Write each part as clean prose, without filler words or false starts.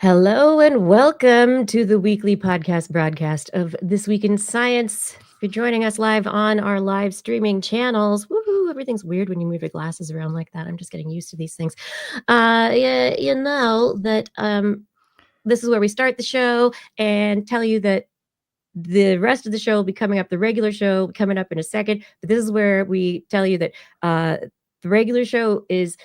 Hello and welcome to the weekly podcast broadcast of This Week in Science. If you're joining us live on our live streaming channels, woohoo, everything's weird when you move your glasses around like that. I'm just getting used to these things. You know that this is where we start the show and tell you that the rest of the show will be coming up, the regular show coming up in a second. But this is where we tell you that the regular show is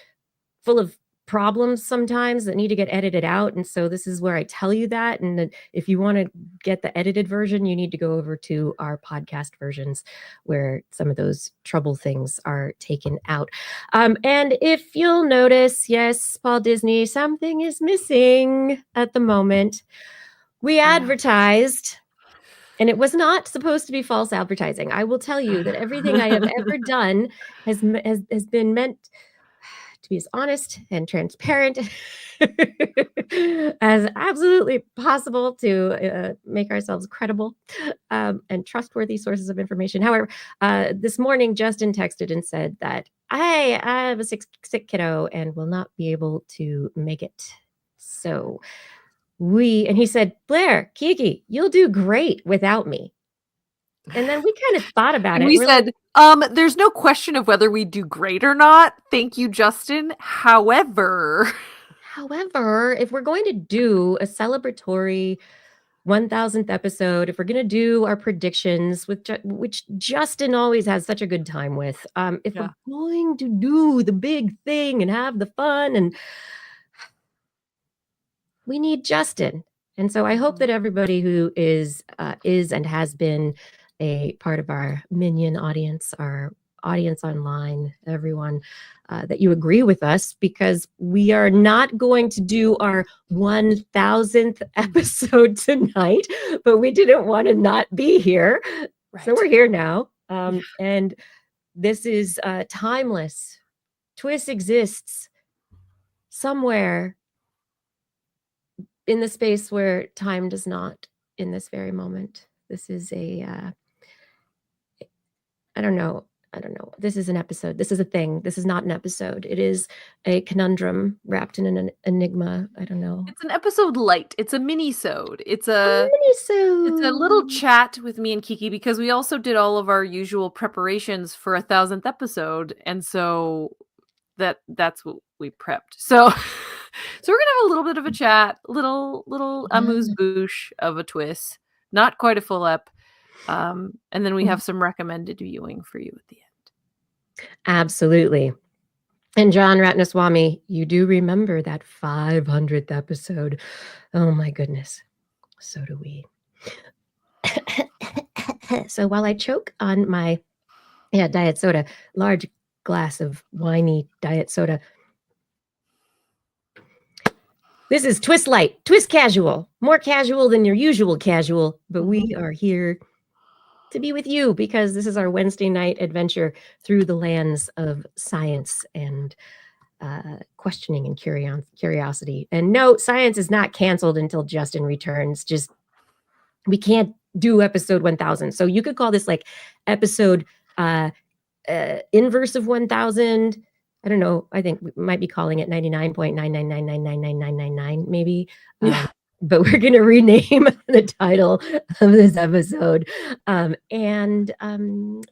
full of problems sometimes that need to get edited out. And so this is where I tell you that. And that if you want to get the edited version, you need to go over to our podcast versions where some of those trouble things are taken out. And if you'll notice, yes, Paul Disney, something is missing at the moment. We advertised. And it was not supposed to be false advertising. I will tell you that everything I have ever done has been meant to be as honest and transparent as absolutely possible to make ourselves credible and trustworthy sources of information. However, this morning, Justin texted and said that I have a sick kiddo and will not be able to make it. So and he said, Blair, Kiki, you'll do great without me. And then we kind of thought about it. We said, there's no question of whether we do great or not. Thank you, Justin. However, if we're going to do a celebratory 1000th episode, if we're going to do our predictions, which Justin always has such a good time with, if we're going to do the big thing and have the fun, and we need Justin. And so I hope that everybody who is and has been a part of our Minion audience, our audience online, everyone, that you agree with us, because we are not going to do our 1000th episode tonight, but we didn't want to not be here. Right. So we're here now. And this is timeless. TWIS exists somewhere in the space where time does not, in this very moment. This is I don't know. This is an episode. This is a thing. This is not an episode. It is a conundrum wrapped in an enigma. I don't know. It's an episode light. It's a mini-sode. It's a little chat with me and Kiki, because we also did all of our usual preparations for 1000th episode. And so that's what we prepped. So we're going to have a little bit of a chat, little amuse-bouche of a TWIS, not quite a full ep. And then we have some recommended viewing for you at the end. Absolutely. And John Ratnaswamy, you do remember that 500th episode. Oh my goodness. So do we. So while I choke on my diet soda, large glass of winey diet soda, this is TWIS Light, TWIS Casual, more casual than your usual casual, but we are here to be with you because this is our Wednesday night adventure through the lands of science and questioning and curiosity. And no, science is not canceled until Justin returns. Just, we can't do episode 1000. So you could call this like episode inverse of 1000. I don't know. I think we might be calling it 99.999999999 maybe. But we're going to rename the title of this episode. And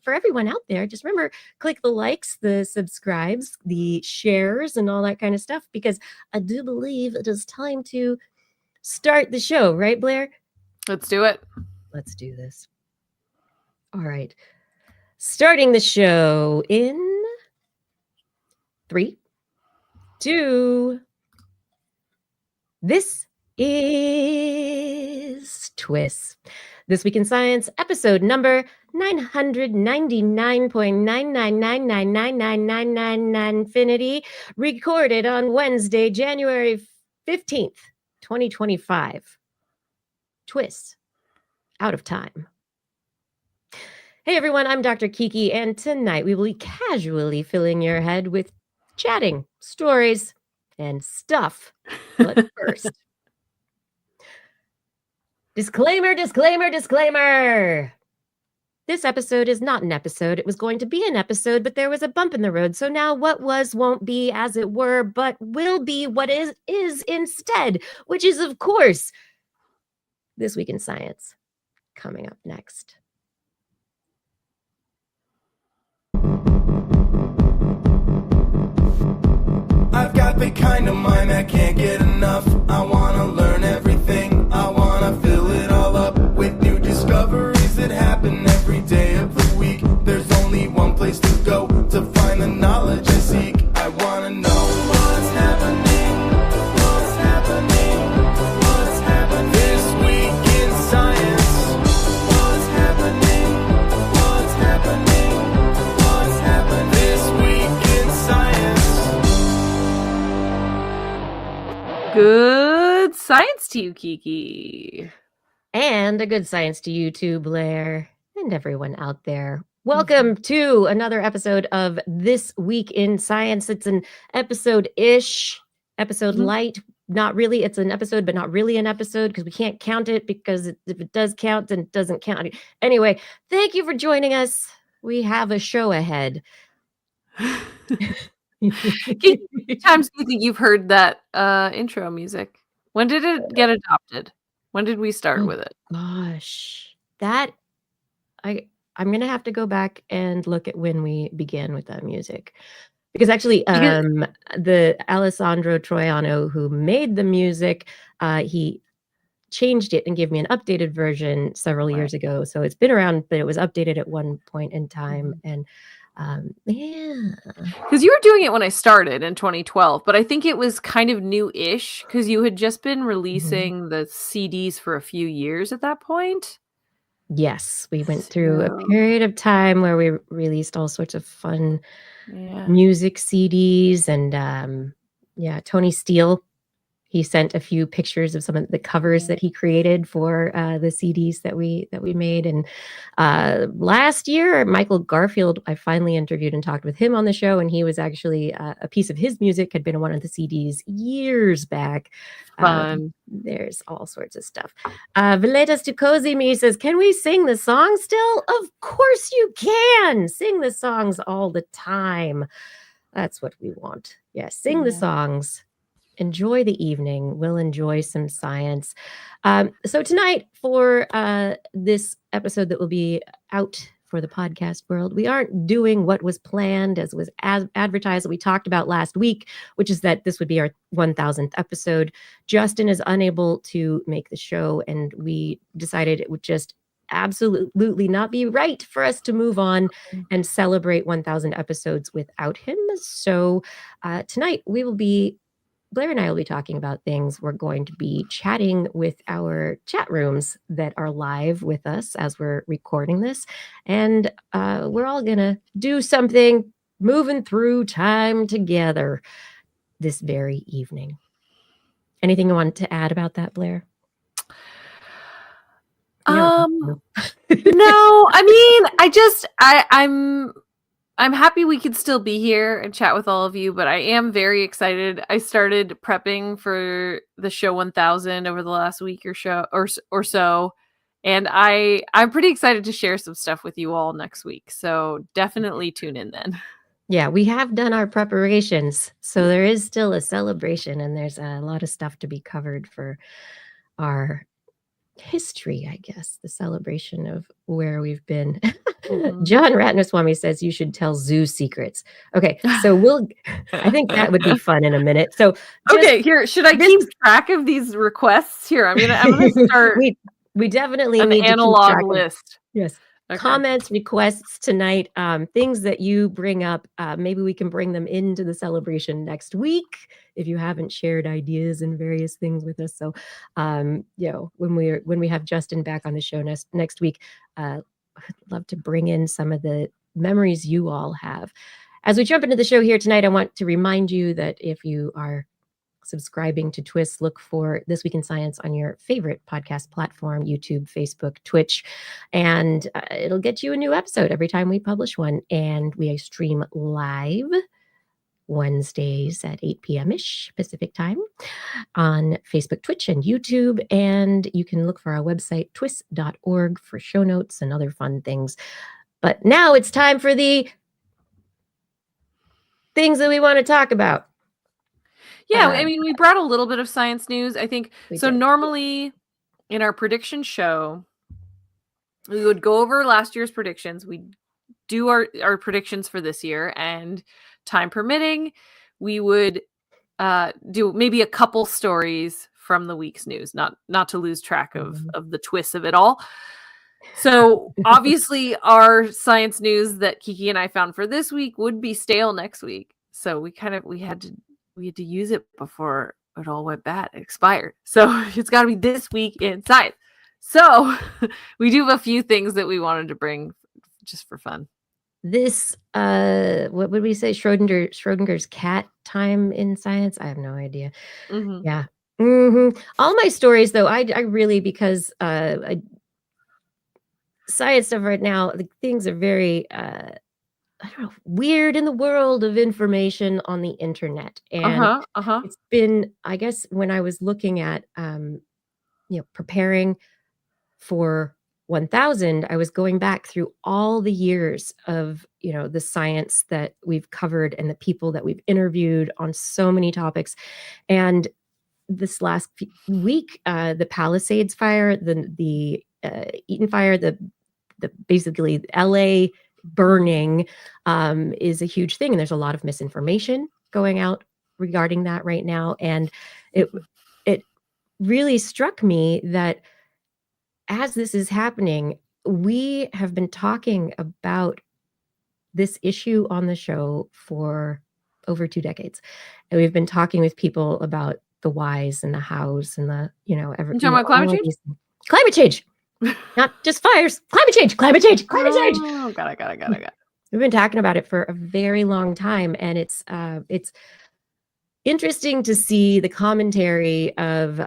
for everyone out there, just remember, click the likes, the subscribes, the shares, and all that kind of stuff, because I do believe it is time to start the show. Right, Blair? Let's do it. Let's do this. All right. Starting the show in 3, 2, this is TWIS. This Week in Science, episode number 999.999999999 infinity, recorded on Wednesday, January 15th, 2025. TWIS, out of time. Hey everyone, I'm Dr. Kiki, and tonight we will be casually filling your head with chatting, stories, and stuff. But first, disclaimer. This episode is not an episode. It was going to be an episode, but there was a bump in the road. So now what was won't be, as it were, but will be what is instead, which is, of course, This Week in Science, coming up next. I've got the kind of mind that can't get enough. I wanna learn everything. I wanna fill it all up with new discoveries that happen every day of the week. There's only one place to go to find the knowledge I seek. I wanna know what's happening. What's happening? What's happening this week in science? What's happening? What's happening? What's happening this week in science? Good science to you, Kiki. And a good science to you too, Blair, and everyone out there. Welcome to another episode of This Week in Science. It's an episode-ish, episode light. Not really. It's an episode, but not really an episode because we can't count it because if it does count, then it doesn't count. Anyway, thank you for joining us. We have a show ahead. How many times do you think you've heard that intro music? When did it get adopted? When did we start with it? Gosh, I'm gonna have to go back and look at when we began with that music, because actually, the Alessandro Troiano who made the music, he changed it and gave me an updated version several years ago. So it's been around, but it was updated at one point in time, and yeah. Because you were doing it when I started in 2012, but I think it was kind of new-ish because you had just been releasing the CDs for a few years at that point. Yes, we went through a period of time where we released all sorts of fun music CDs, and Tony Steele, he sent a few pictures of some of the covers that he created for the CDs that we made. And last year, Michael Garfield, I finally interviewed and talked with him on the show, and he was actually a piece of his music had been on one of the CDs years back. Fun. There's all sorts of stuff. Villeta Stukozimi says, can we sing the song still? Of course you can. Sing the songs all the time. That's what we want. Yes, sing the songs. Enjoy the evening. We'll enjoy some science. So tonight, for this episode that will be out for the podcast world, we aren't doing what was planned as was advertised that we talked about last week, which is that this would be our 1000th episode. Justin is unable to make the show, and we decided it would just absolutely not be right for us to move on and celebrate 1000 episodes without him. So tonight Blair and I will be talking about things. We're going to be chatting with our chat rooms that are live with us as we're recording this. And we're all going to do something moving through time together this very evening. Anything you want to add about that, Blair? No, I mean, I'm happy we could still be here and chat with all of you, but I am very excited. I started prepping for the show 1000 over the last week or so, and I'm pretty excited to share some stuff with you all next week. So definitely tune in then. Yeah, we have done our preparations, so there is still a celebration, and there's a lot of stuff to be covered for our history, I guess, the celebration of where we've been. John Ratnaswamy says you should tell zoo secrets. Okay, so I think that would be fun in a minute. So okay, here, should I keep track of these requests? Here, I'm gonna start. we definitely an need analog to keep track list. Yes. Okay. Comments, requests tonight, things that you bring up, maybe we can bring them into the celebration next week if you haven't shared ideas and various things with us. So, when we have Justin back on the show next week, I'd love to bring in some of the memories you all have. As we jump into the show here tonight, I want to remind you that if you are subscribing to TWIS, look for This Week in Science on your favorite podcast platform, YouTube, Facebook, Twitch, and it'll get you a new episode every time we publish one. And we stream live Wednesdays at 8 p.m.-ish Pacific time on Facebook, Twitch, and YouTube. And you can look for our website, TWIS.org, for show notes and other fun things. But now it's time for the things that we want to talk about. Yeah, I mean, we brought a little bit of science news, I think. So did. normally in our prediction show, we would go over last year's predictions. We'd do our predictions for this year, and time permitting, we would do maybe a couple stories from the week's news, not to lose track of the twists of it all. So obviously our science news that Kiki and I found for this week would be stale next week. So we had to use it before it all went bad. It expired. So it's got to be this week in science. So we do have a few things that we wanted to bring just for fun. This, what would we say? Schrodinger's cat time in science? I have no idea. Mm-hmm. Yeah. Mm-hmm. All my stories, though, I really, because science stuff right now, things are very, I don't know, weird in the world of information on the internet. And it's been, I guess, when I was looking at, preparing for 1000, I was going back through all the years of, the science that we've covered and the people that we've interviewed on so many topics. And this last week, the Palisades fire, the Eaton fire, the basically LA burning is a huge thing. And there's a lot of misinformation going out regarding that right now. And it really struck me that as this is happening, we have been talking about this issue on the show for over 2 decades. And we've been talking with people about the whys and the hows and the, You talking about climate change? Climate change. Not just fires. Climate change. Climate change. Climate change. Oh, got it. We've been talking about it for a very long time, and it's interesting to see the commentary of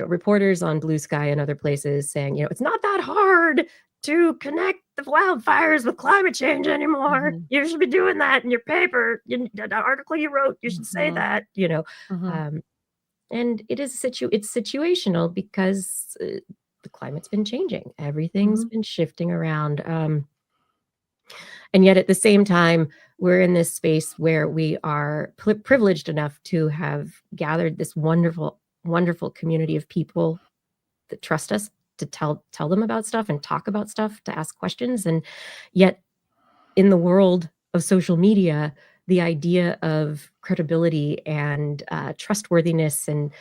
reporters on Blue Sky and other places saying, it's not that hard to connect the wildfires with climate change anymore. Mm-hmm. You should be doing that in your paper, the article you wrote. You should say that, and it is it's situational because the climate's been changing. Everything's been shifting around. And yet at the same time, we're in this space where we are privileged enough to have gathered this wonderful, wonderful community of people that trust us to tell them about stuff and talk about stuff, to ask questions. And yet in the world of social media, the idea of credibility and trustworthiness and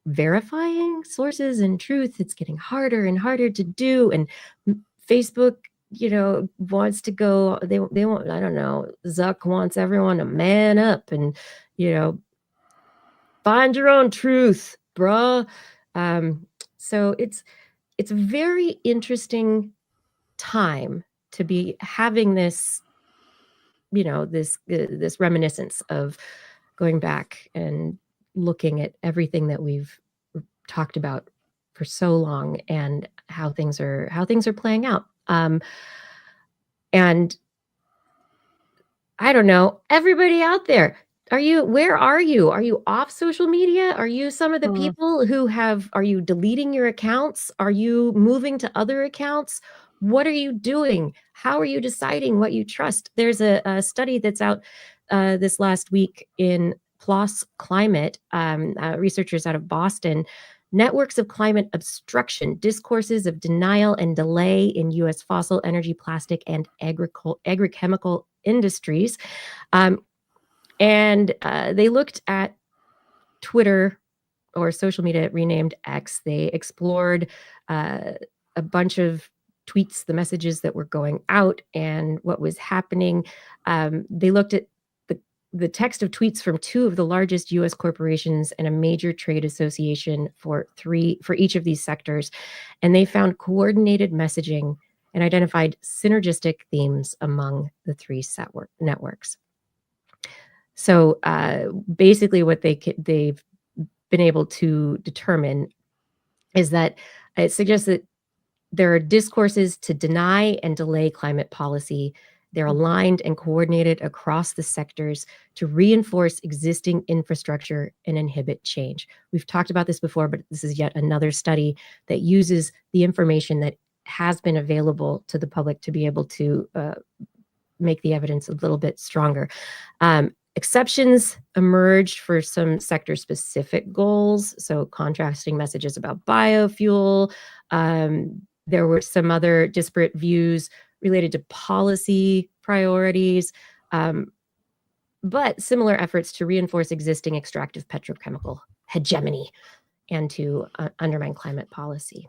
verifying sources and truth, it's getting harder and harder to do. And Facebook, wants to go, they want, I don't know, Zuck wants everyone to man up and, find your own truth, bruh. So it's a very interesting time to be having this, this reminiscence of going back and looking at everything that we've talked about for so long and how things are playing out. And I don't know, everybody out there, where are you? Are you off social media? Are you some of the people who are you deleting your accounts? Are you moving to other accounts? What are you doing? How are you deciding what you trust? There's a study that's out this last week in PLOS Climate, researchers out of Boston. Networks of climate obstruction, discourses of denial and delay in U.S. fossil energy, plastic, and agrochemical industries. And they looked at Twitter, or social media renamed X. They explored a bunch of tweets, the messages that were going out and what was happening. They looked at the text of tweets from 2 of the largest U.S. corporations and a major trade association for each of these sectors. And they found coordinated messaging and identified synergistic themes among the 3 networks. So basically what they've been able to determine is that it suggests that there are discourses to deny and delay climate policy. They're aligned and coordinated across the sectors to reinforce existing infrastructure and inhibit change. We've talked about this before, but this is yet another study that uses the information that has been available to the public to be able to make the evidence a little bit stronger. Exceptions emerged for some sector-specific goals, so contrasting messages about biofuel. There were some other disparate views related to policy priorities, but similar efforts to reinforce existing extractive petrochemical hegemony and to undermine climate policy.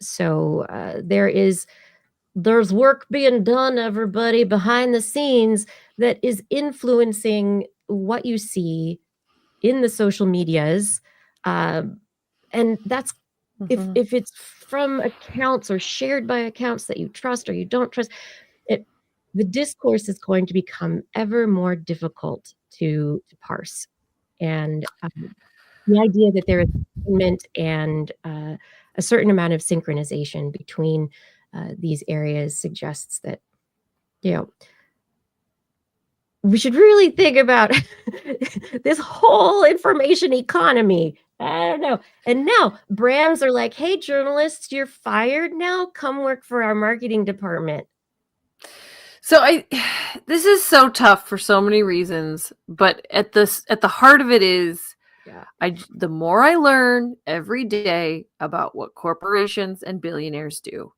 So there's work being done, everybody, behind the scenes that is influencing what you see in the social medias. And that's if it's from accounts or shared by accounts that you trust or you don't trust, the discourse is going to become ever more difficult to parse. And the idea that there is alignment and a certain amount of synchronization between these areas suggests that, we should really think about this whole information economy. I don't know. And now brands are like, hey, journalists, you're fired now. Come work for our marketing department. So this is so tough for so many reasons, but at the heart of it is, the more I learn every day about what corporations and billionaires do,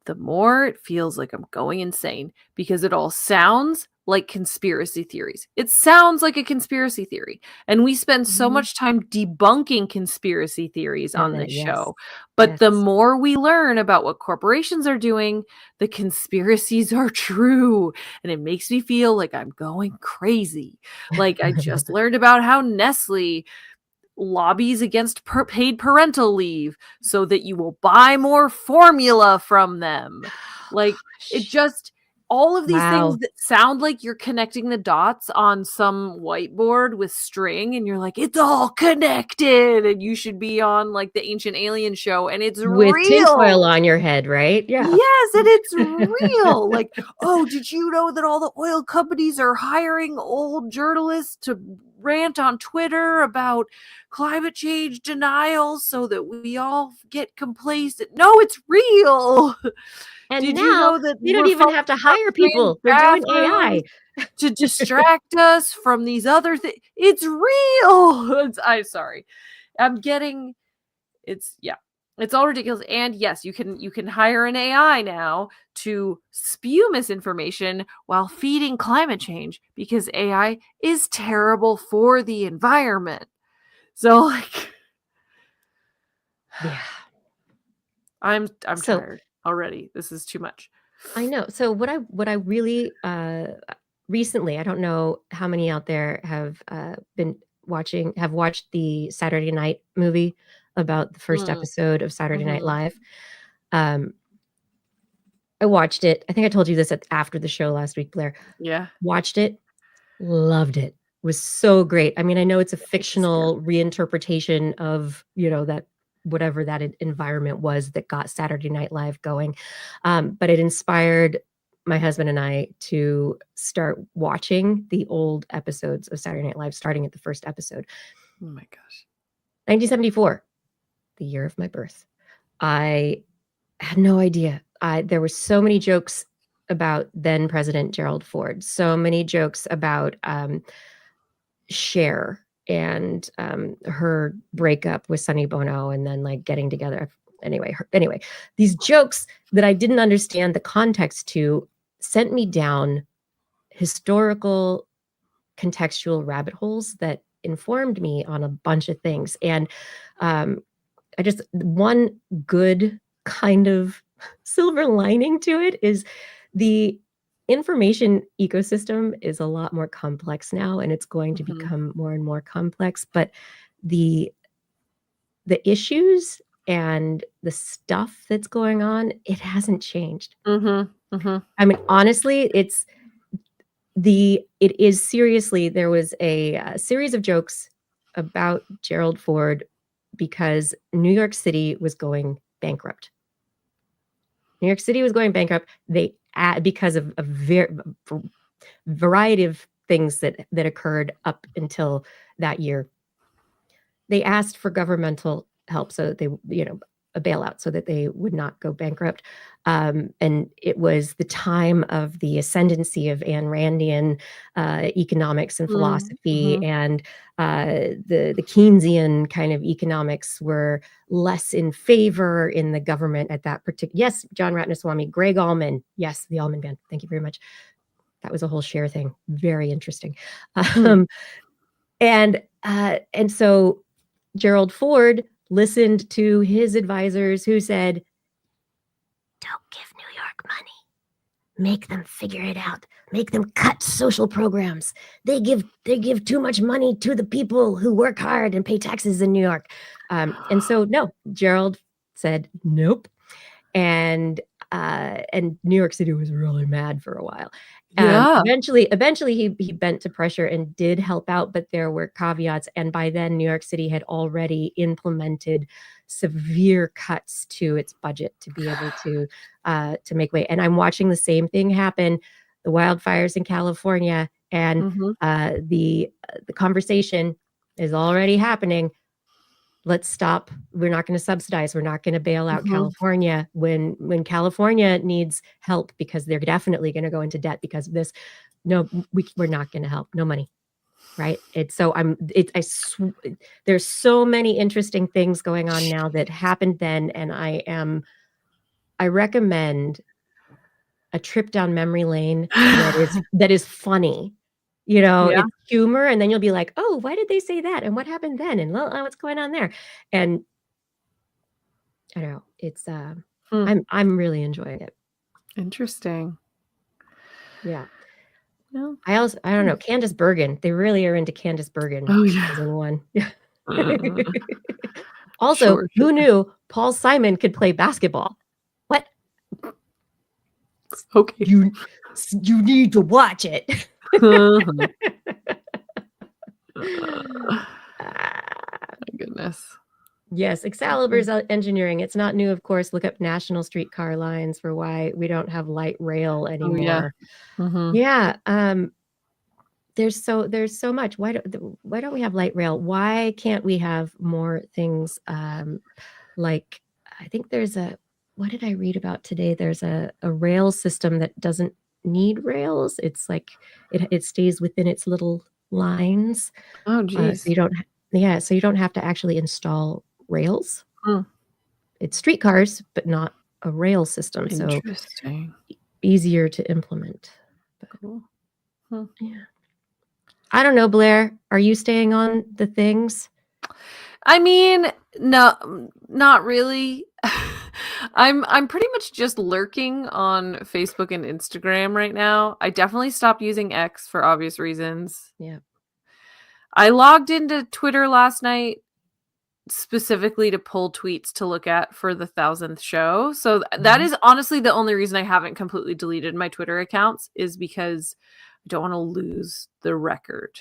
the more it feels like I'm going insane, because it all sounds like conspiracy theories. It sounds like a conspiracy theory. And we spend so much time debunking conspiracy theories on this show. But the more we learn about what corporations are doing, the conspiracies are true. And it makes me feel like I'm going crazy. Like I just learned about how Nestle lobbies against paid parental leave so that you will buy more formula from them. Like it just, all of these things that sound like you're connecting the dots on some whiteboard with string, and you're like, it's all connected, and you should be on like the Ancient Alien show, and it's with real. tinfoil on your head, right? Yeah. Yes, and it's real. Like, oh, did you know that all the oil companies are hiring old journalists to rant on Twitter about climate change denial so that we all get complacent? No, it's real. And did you know that they don't even have to hire people? They're doing AI to distract us from these other things. It's real. I'm sorry. It's all ridiculous. And yes, you can hire an AI now to spew misinformation while feeding climate change, because AI is terrible for the environment. So like, yeah, I'm tired already. This is too much. I know. So what I really recently, I don't know how many out there have watched the Saturday Night movie about the first episode of Saturday Night Live. I watched it. I think I told you this after the show last week, Blair. Yeah. Watched it. Loved it. Was so great. I mean, I know it's a fictional reinterpretation of, that whatever that environment was that got Saturday Night Live going. But it inspired my husband and I to start watching the old episodes of Saturday Night Live, starting at the first episode. Oh my gosh. 1974, the year of my birth. I had no idea. There were so many jokes about then President Gerald Ford, so many jokes about Cher and her breakup with Sonny Bono, and then like getting together. Anyway, these jokes that I didn't understand the context to sent me down historical contextual rabbit holes that informed me on a bunch of things. And one good kind of silver lining to it is the information ecosystem is a lot more complex now, and it's going to become more and more complex, but the issues and the stuff that's going on, it hasn't changed. I mean, honestly, it is seriously, there was a series of jokes about Gerald Ford because New York City was going bankrupt. They because of a variety of things that occurred up until that year. They asked for governmental help so that they, a bailout so that they would not go bankrupt. And it was the time of the ascendancy of Ayn Randian economics and philosophy, and the Keynesian kind of economics were less in favor in the government at that particular. Yes, John Ratnaswamy, Greg Allman. Yes, the Allman Band. Thank you very much. That was a whole share thing. Very interesting. And so Gerald Ford listened to his advisors who said, don't give New York money. Make them figure it out. Make them cut social programs. They give too much money to the people who work hard and pay taxes in New York. And so, no, Gerald said, nope. And New York City was really mad for a while. Eventually he bent to pressure and did help out, but there were caveats. And by then, New York City had already implemented severe cuts to its budget to be able to make way. And I'm watching the same thing happen, the wildfires in California, and the conversation is already happening. Let's stop. We're not going to subsidize. We're not going to bail out California when California needs help, because they're definitely going to go into debt because of this. No, we're not going to help. No money. Right. There's so many interesting things going on now that happened then. And I recommend a trip down memory lane that is funny. It's humor, and then you'll be like, oh, why did they say that? And what happened then? And what's going on there? And I don't know. It's I'm really enjoying it. Interesting. Yeah. No. I don't know, Candace Bergen. They really are into Candace Bergen. Oh yeah. Season 1. Also, who knew Paul Simon could play basketball? What? Okay. You need to watch it. My goodness. Yes, Excalibur's engineering. It's not new, of course. Look up national streetcar lines for why we don't have light rail anymore. Yeah. There's so much. Why don't we have light rail? Why can't we have more things? Like, I think there's what did I read about today? There's a rail system that doesn't need rails. It's like it stays within its little lines. Oh, geez. So you don't have to actually install rails. It's streetcars, but not a rail system. Interesting. So easier to implement. Cool. Yeah. I don't know, Blair. Are you staying on the things? I mean, no, not really. I'm pretty much just lurking on Facebook and Instagram right now. I definitely stopped using X for obvious reasons. Yeah. I logged into Twitter last night specifically to pull tweets to look at for the 1000th show. So that is honestly the only reason I haven't completely deleted my Twitter accounts, is because I don't want to lose the record.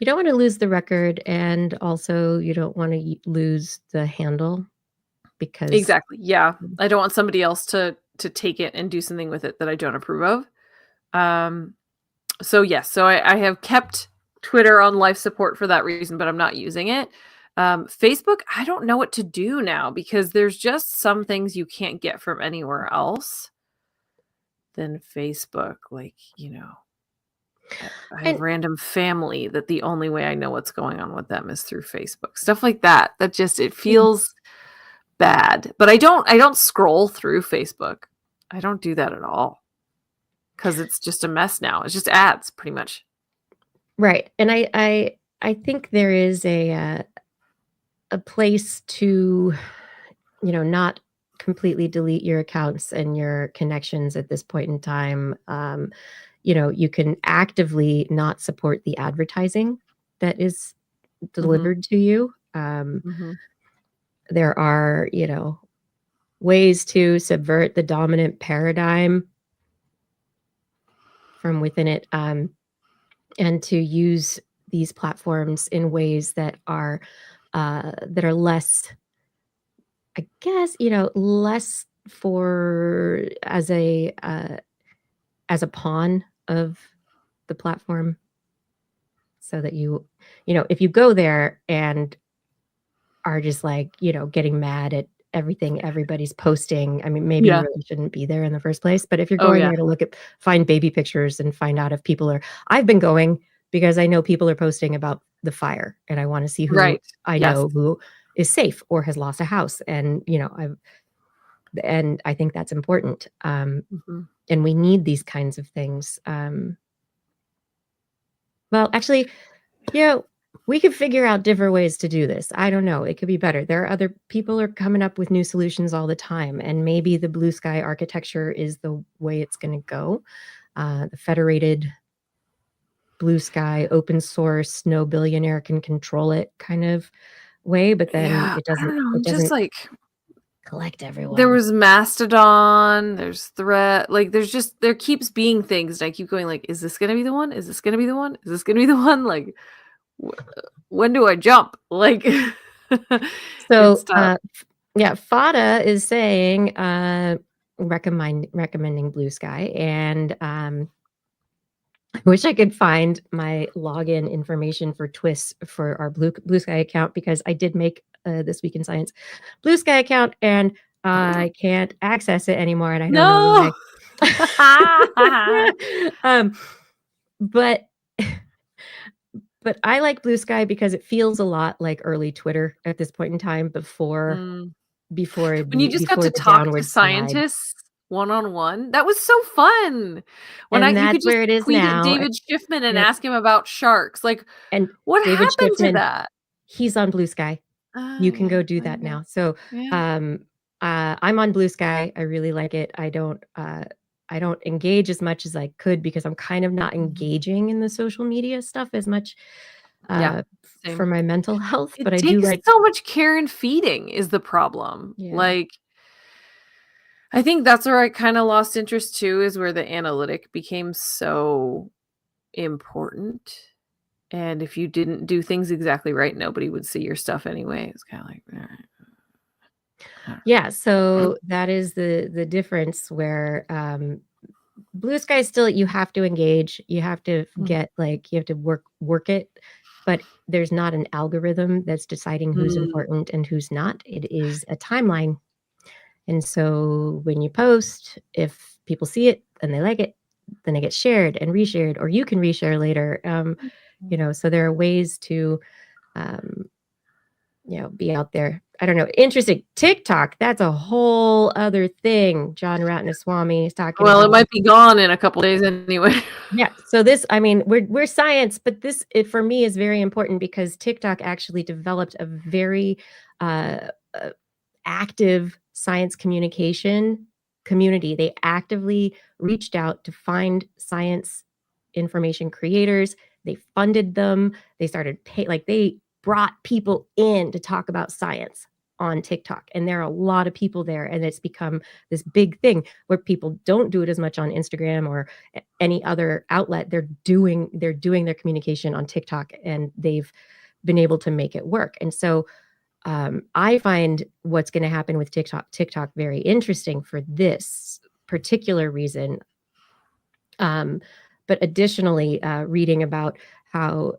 You don't want to lose the record, and also you don't want to lose the handle, because exactly. Yeah. I don't want somebody else to take it and do something with it that I don't approve of. So yes, so I have kept Twitter on life support for that reason, but I'm not using it. Facebook, I don't know what to do now, because there's just some things you can't get from anywhere else than Facebook. Like, I have random family that the only way I know what's going on with them is through Facebook. Stuff like that. That just, it feels bad. But I don't scroll through Facebook. I don't do that at all, because it's just a mess now. It's just ads, pretty much. Right. And I think there is a place to, not completely delete your accounts and your connections at this point in time. You can actively not support the advertising that is delivered to you. There are, ways to subvert the dominant paradigm from within it, and to use these platforms in ways that are less, I guess, less for as a pawn of the platform, so that you know, if you go there and are just like, you know, getting mad at everything everybody's posting, I mean, maybe you Yeah. really shouldn't be there in the first place, but if you're Oh, going yeah. there to find baby pictures and find out if people are I've been going because I know people are posting about the fire, and I wanna see who Right. I Yes. know who is safe or has lost a house, and, you know, I think that's important, Mhm. and we need these kinds of things, well, actually, you know, we could figure out different ways to do this. I don't know. It could be better. There are other people are coming up with new solutions all the time, and maybe the blue sky architecture is the way it's going to go. The federated blue sky, open source, no billionaire can control it kind of way, but then Yeah, it I don't doesn't. know. It I'm just doesn't like, collect there everyone. was Mastodon, there's Thread, like there keeps being things, and I keep going like, is this gonna be the one? Is this gonna be the one? Is this gonna be the one? Like, when do I jump? Like, it's So, tough. yeah, Fada is saying recommending blue sky, and I wish I could find my login information for TWIS for our Blue Sky account, because I did make This Week in Science Blue Sky account, and I can't access it anymore, and I don't know No. why. um, but but I like Blue Sky because it feels a lot like early Twitter at this point in time, before Mm. before When you the just got to talk to downward slide. scientists one-on-one, that was so fun. When And you could that's just where it is tweet at now. David Schiffman and Yep. ask him about sharks. Like, And what David happened to Schiffman, that? he's on Blue Sky. You Oh, can yeah. go do There that you go. now. So, Yeah. I'm on Blue Sky. I really like it. I don't engage as much as I could because I'm kind of not Mhm. engaging in the social media stuff as much, Yeah, for same. my mental health, It but I do takes like. so much care and feeding is the problem. Yeah. Like, I think that's where I kinda lost interest too, is where the analytic became so important, and if you didn't do things exactly right, nobody would see your stuff anyway. It's kinda like, alright. Yeah, so that is the difference where, Blue Sky still you have to engage, you have to Mm. get, like you have to work it, but there's not an algorithm that's deciding who's Mm. important and who's not. It is a timeline. And so when you post, if people see it and they like it, then it gets shared and reshared, or you can reshare later. You know, so there are ways to, um, you know, be out there. I don't know. Interesting. TikTok, that's a whole other thing. John Ratnaswamy is talking Well, it about. might be gone in a couple days anyway. Yeah. So this, I mean, we're science, but this for me is very important because TikTok actually developed a very uh, uh, active science communication community. They actively reached out to find science information creators. They funded them. They started like they brought people in to talk about science on TikTok. And there are a lot of people there, and it's become this big thing where people don't do it as much on Instagram or any other outlet. They're doing their communication on TikTok, and they've been able to make it work. And so I find what's going to happen with TikTok very interesting for this particular reason. Um, but additionally, reading about how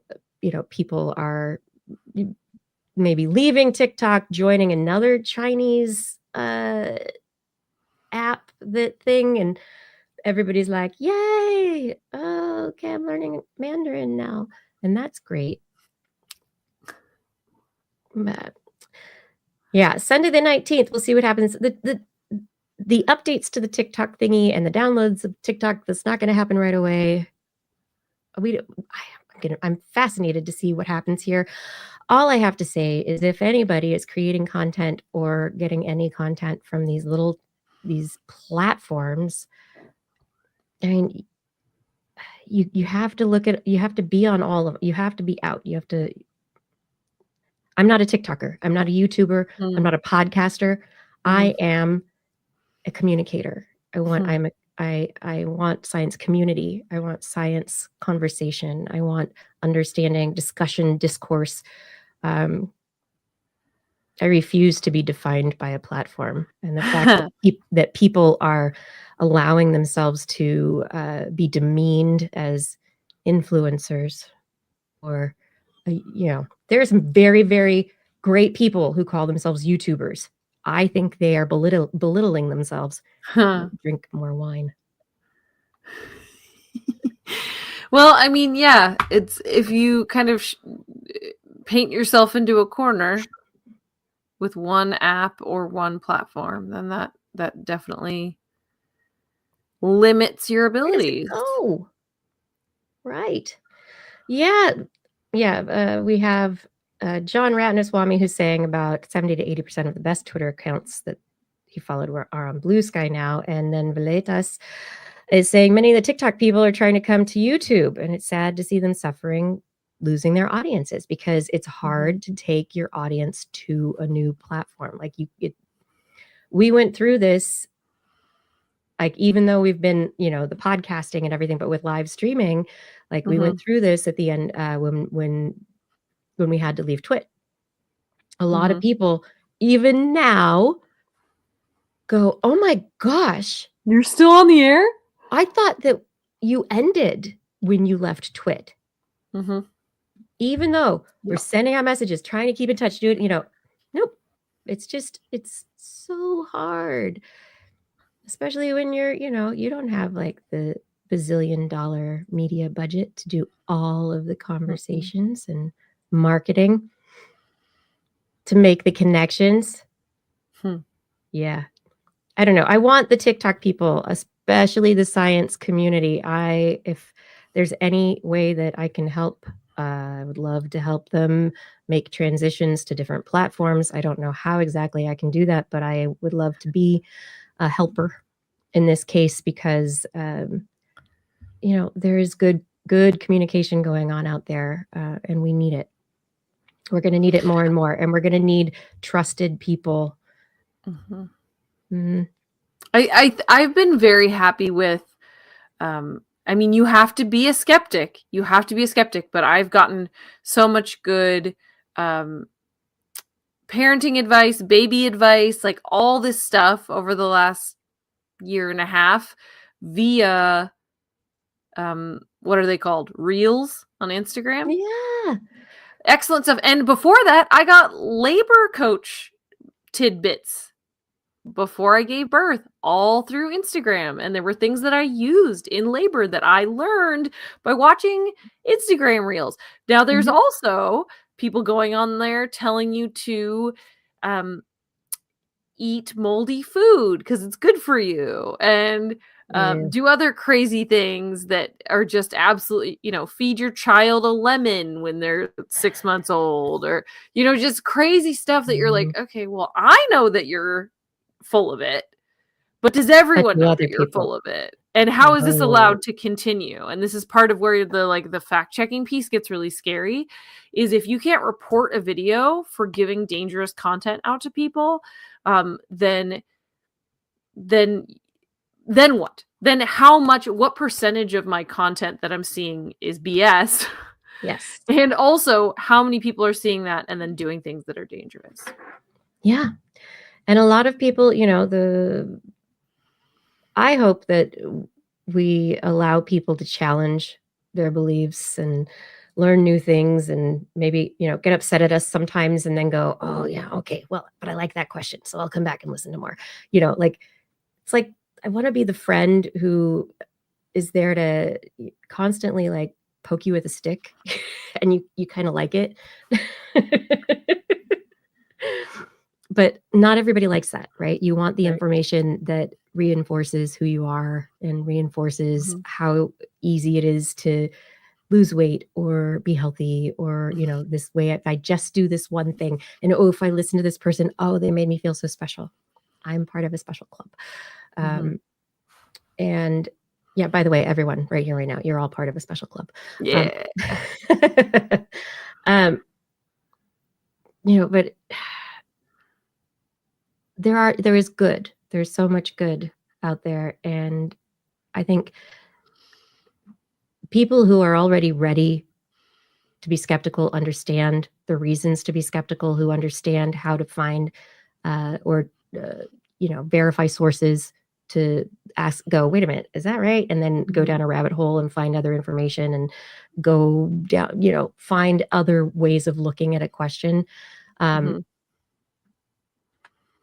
people are maybe leaving TikTok, joining another Chinese app and everybody's like, "Yay! Oh, okay, I'm learning Mandarin now," and that's great. But yeah, Sunday the 19th, we'll see what happens. The updates to the TikTok thingy and the downloads of TikTok, that's not gonna happen right away. We don't I'm fascinated to see what happens here. All I have to say is if anybody is creating content or getting any content from these platforms, I mean, you have to you have to be on all of you have to be out. You have to I'm not a TikToker. I'm not a YouTuber. I'm Mm. not a podcaster. I Mhm. am a communicator. Hmm. I want science community. I want science conversation. I want understanding, discussion, discourse. Um, I refuse to be defined by a platform. And the fact that people are allowing themselves to be demeaned as influencers, or there are some very, very great people who call themselves YouTubers. I think they are belittling themselves. Drink more wine. Well, I mean, yeah, it's if you kind of paint yourself into a corner with one app or one platform, then that definitely limits your abilities. Oh, right. Yeah. We have John Ratnaswamy, who's saying about 70 to 80% of the best Twitter accounts that he followed are on Blue Sky now. And then Veletas is saying many of the TikTok people are trying to come to YouTube, and it's sad to see them suffering, losing their audiences, because it's hard to take your audience to a new platform. Like we went through this, like, even though we've been, the podcasting and everything, but with live streaming, like we went through this at the end when we had to leave Twit. A lot of people, even now, go, "Oh my gosh, you're still on the air? I thought that you ended when you left Twit." Even though we're sending out messages, trying to keep in touch, nope. It's so hard, especially when you don't have like the bazillion-dollar media budget to do all of the conversations and marketing to make the connections. Yeah. I don't know. I want the TikTok people, especially the science community. If there's any way that I can help, I would love to help them make transitions to different platforms. I don't know how exactly I can do that, but I would love to be a helper in this case, because there is good communication going on out there, and we need it. We're going to need it more and more, and we're going to need trusted people. I've been very happy with, I mean, you have to be a skeptic. But I've gotten so much good parenting advice, baby advice, like all this stuff over the last year and a half via, what are they called? Reels on Instagram? Yeah. Excellent stuff. And before that, I got labor coach tidbits before I gave birth, all through Instagram. And there were things that I used in labor that I learned by watching Instagram Reels. Now, there's also people going on there telling you to eat moldy food because it's good for you, and do other crazy things that are just absolutely, feed your child a lemon when they're 6 months old, or, just crazy stuff that you're like, okay, well, I know that you're full of it, but does everyone know that you're full of it? And how is this allowed to continue? And this is part of where the fact checking piece gets really scary, is if you can't report a video for giving dangerous content out to people, then what? Then what percentage of my content that I'm seeing is BS? Yes. And also, how many people are seeing that and then doing things that are dangerous? Yeah. And a lot of people, I hope that we allow people to challenge their beliefs and learn new things, and maybe, get upset at us sometimes and then go, "Oh yeah, okay, well, but I like that question, so I'll come back and listen to more." It's like, I want to be the friend who is there to constantly like poke you with a stick and you kind of like it. But not everybody likes that, right? You want the information that reinforces who you are and reinforces how easy it is to lose weight or be healthy, or, this way, if I just do this one thing, and if I listen to this person, they made me feel so special. I'm part of a special club. And yeah, by the way, everyone right here, right now, you're all part of a special club. Yeah. But there is good. There's so much good out there. And I think people who are already ready to be skeptical understand the reasons to be skeptical, who understand how to find verify sources, to go, wait a minute, is that right? And then go down a rabbit hole and find other information and go down, find other ways of looking at a question.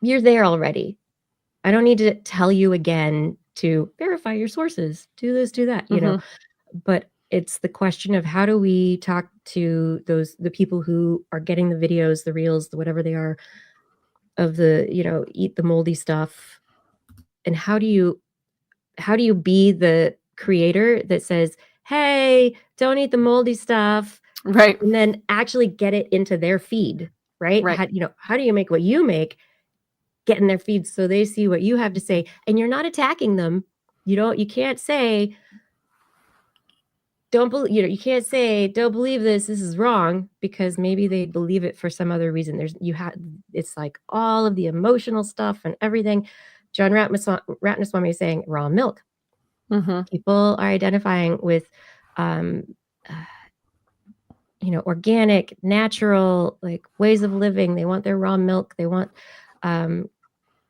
You're there already. I don't need to tell you again to verify your sources, do this, do that, but it's the question of how do we talk to the people who are getting the videos, the reels, whatever they are, of the, eat the moldy stuff. And how do you be the creator that says, hey, don't eat the moldy stuff, right? And then actually get it into their feed, right? How do you make what you make get in their feed so they see what you have to say, and you're not attacking them? You can't say, you can't say, don't believe this is wrong, because maybe they believe it for some other reason. It's like all of the emotional stuff and everything. John Ratnaswamy is saying raw milk. People are identifying with organic, natural, like, ways of living. They want their raw milk. They want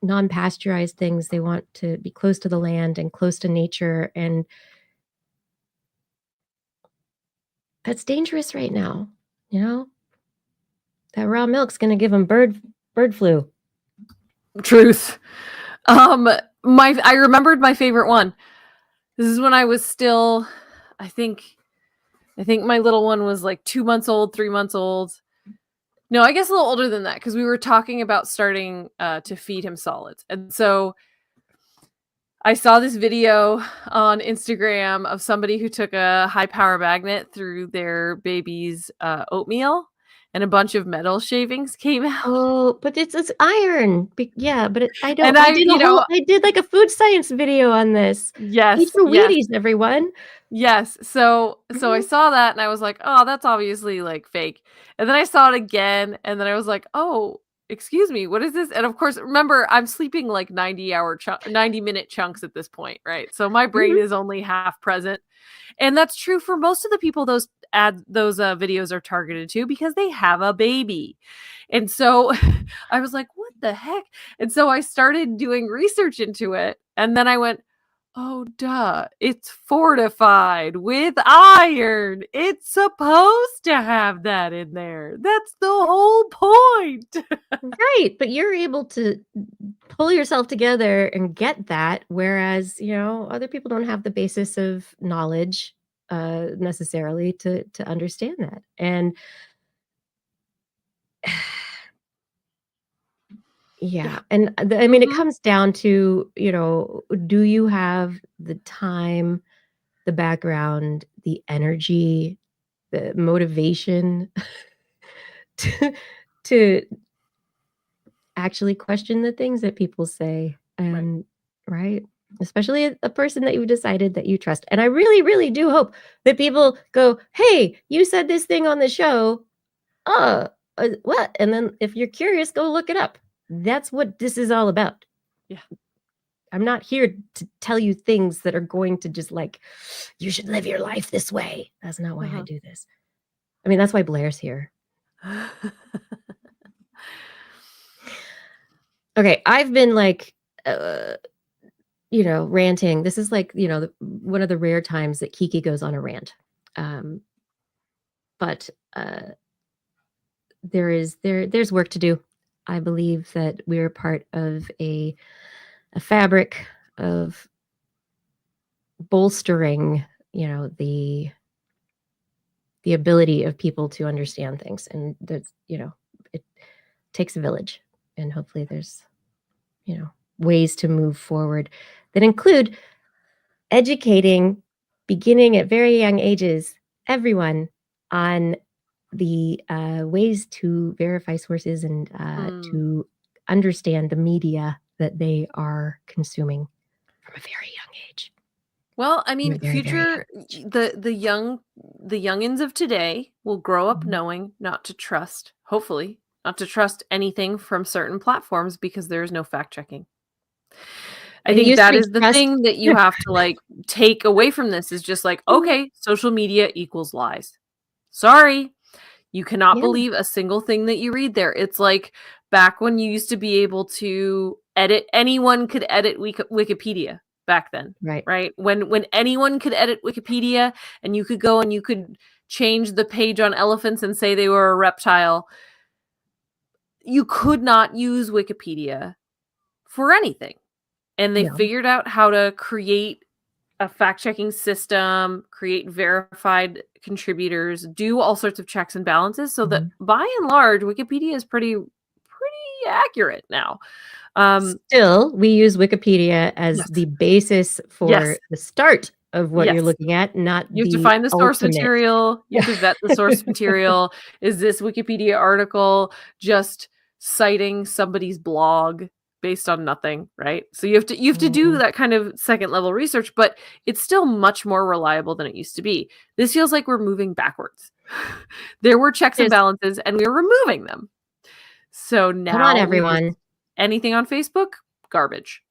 non-pasteurized things. They want to be close to the land and close to nature, and that's dangerous right now. That raw milk's going to give them bird flu. Truth. I remembered my favorite one. This is when I was still, I think my little one was like 2 months old, 3 months old. No, I guess a little older than that, because we were talking about starting to feed him solids. And so I saw this video on Instagram of somebody who took a high power magnet through their baby's oatmeal, and a bunch of metal shavings came out. Oh, but it's iron. Yeah, but I don't. And I did like a food science video on this. Yes, eat your Wheaties, everyone. Yes. So I saw that and I was like, oh, that's obviously like fake. And then I saw it again, and then I was like, oh, excuse me, what is this? And of course, remember, I'm sleeping like 90-minute chunks at this point, right? So my brain is only half present. And that's true for most of the people those videos are targeted to, because they have a baby. And so I was like, what the heck? And so I started doing research into it. And then I went, oh, duh, it's fortified with iron. It's supposed to have that in there. That's the whole point. Right. But you're able to pull yourself together and get that, whereas, other people don't have the basis of knowledge necessarily to understand that. And yeah. And I mean, it comes down to, do you have the time, the background, the energy, the motivation to actually question the things that people say? And right. Especially a person that you've decided that you trust. And I really, really do hope that people go, hey, you said this thing on the show. What? And then if you're curious, go look it up. That's what this is all about. Yeah. I'm not here to tell you things that are going to just like, you should live your life this way. That's not why I do this. I mean, that's why Blair's here. Okay. I've been like, ranting. This is like, one of the rare times that Kiki goes on a rant. But there's work to do. I believe that we're part of a fabric of bolstering, the ability of people to understand things. And that's, it takes a village, and hopefully there's, ways to move forward that include educating, beginning at very young ages, everyone on the ways to verify sources and to understand the media that they are consuming from a very young age. Well, I mean, the youngins of today will grow up knowing not to trust, hopefully, not to trust anything from certain platforms, because there is no fact checking. I think that is the thing that you have to like take away from this, is just like, okay, social media equals lies. Sorry. You cannot Yeah. believe a single thing that you read there. It's like back when you used to be able to edit, anyone could edit Wikipedia back then, Right. right? When anyone could edit Wikipedia and you could go and you could change the page on elephants and say they were a reptile. You could not use Wikipedia for anything. And they No. figured out how to create a fact-checking system, create verified contributors, do all sorts of checks and balances so that by and large, Wikipedia is pretty accurate now. Still, we use Wikipedia as Yes. the basis for Yes. the start of what you're Yes. looking at, not You have the to find the source ultimate. material. You have to vet the source material. Is this Wikipedia article just citing somebody's blog based on nothing, right? So you have to do that kind of second level research, but it's still much more reliable than it used to be. This feels like we're moving backwards. There were checks and balances and we were removing them. So now come on, everyone. Anything on Facebook, garbage.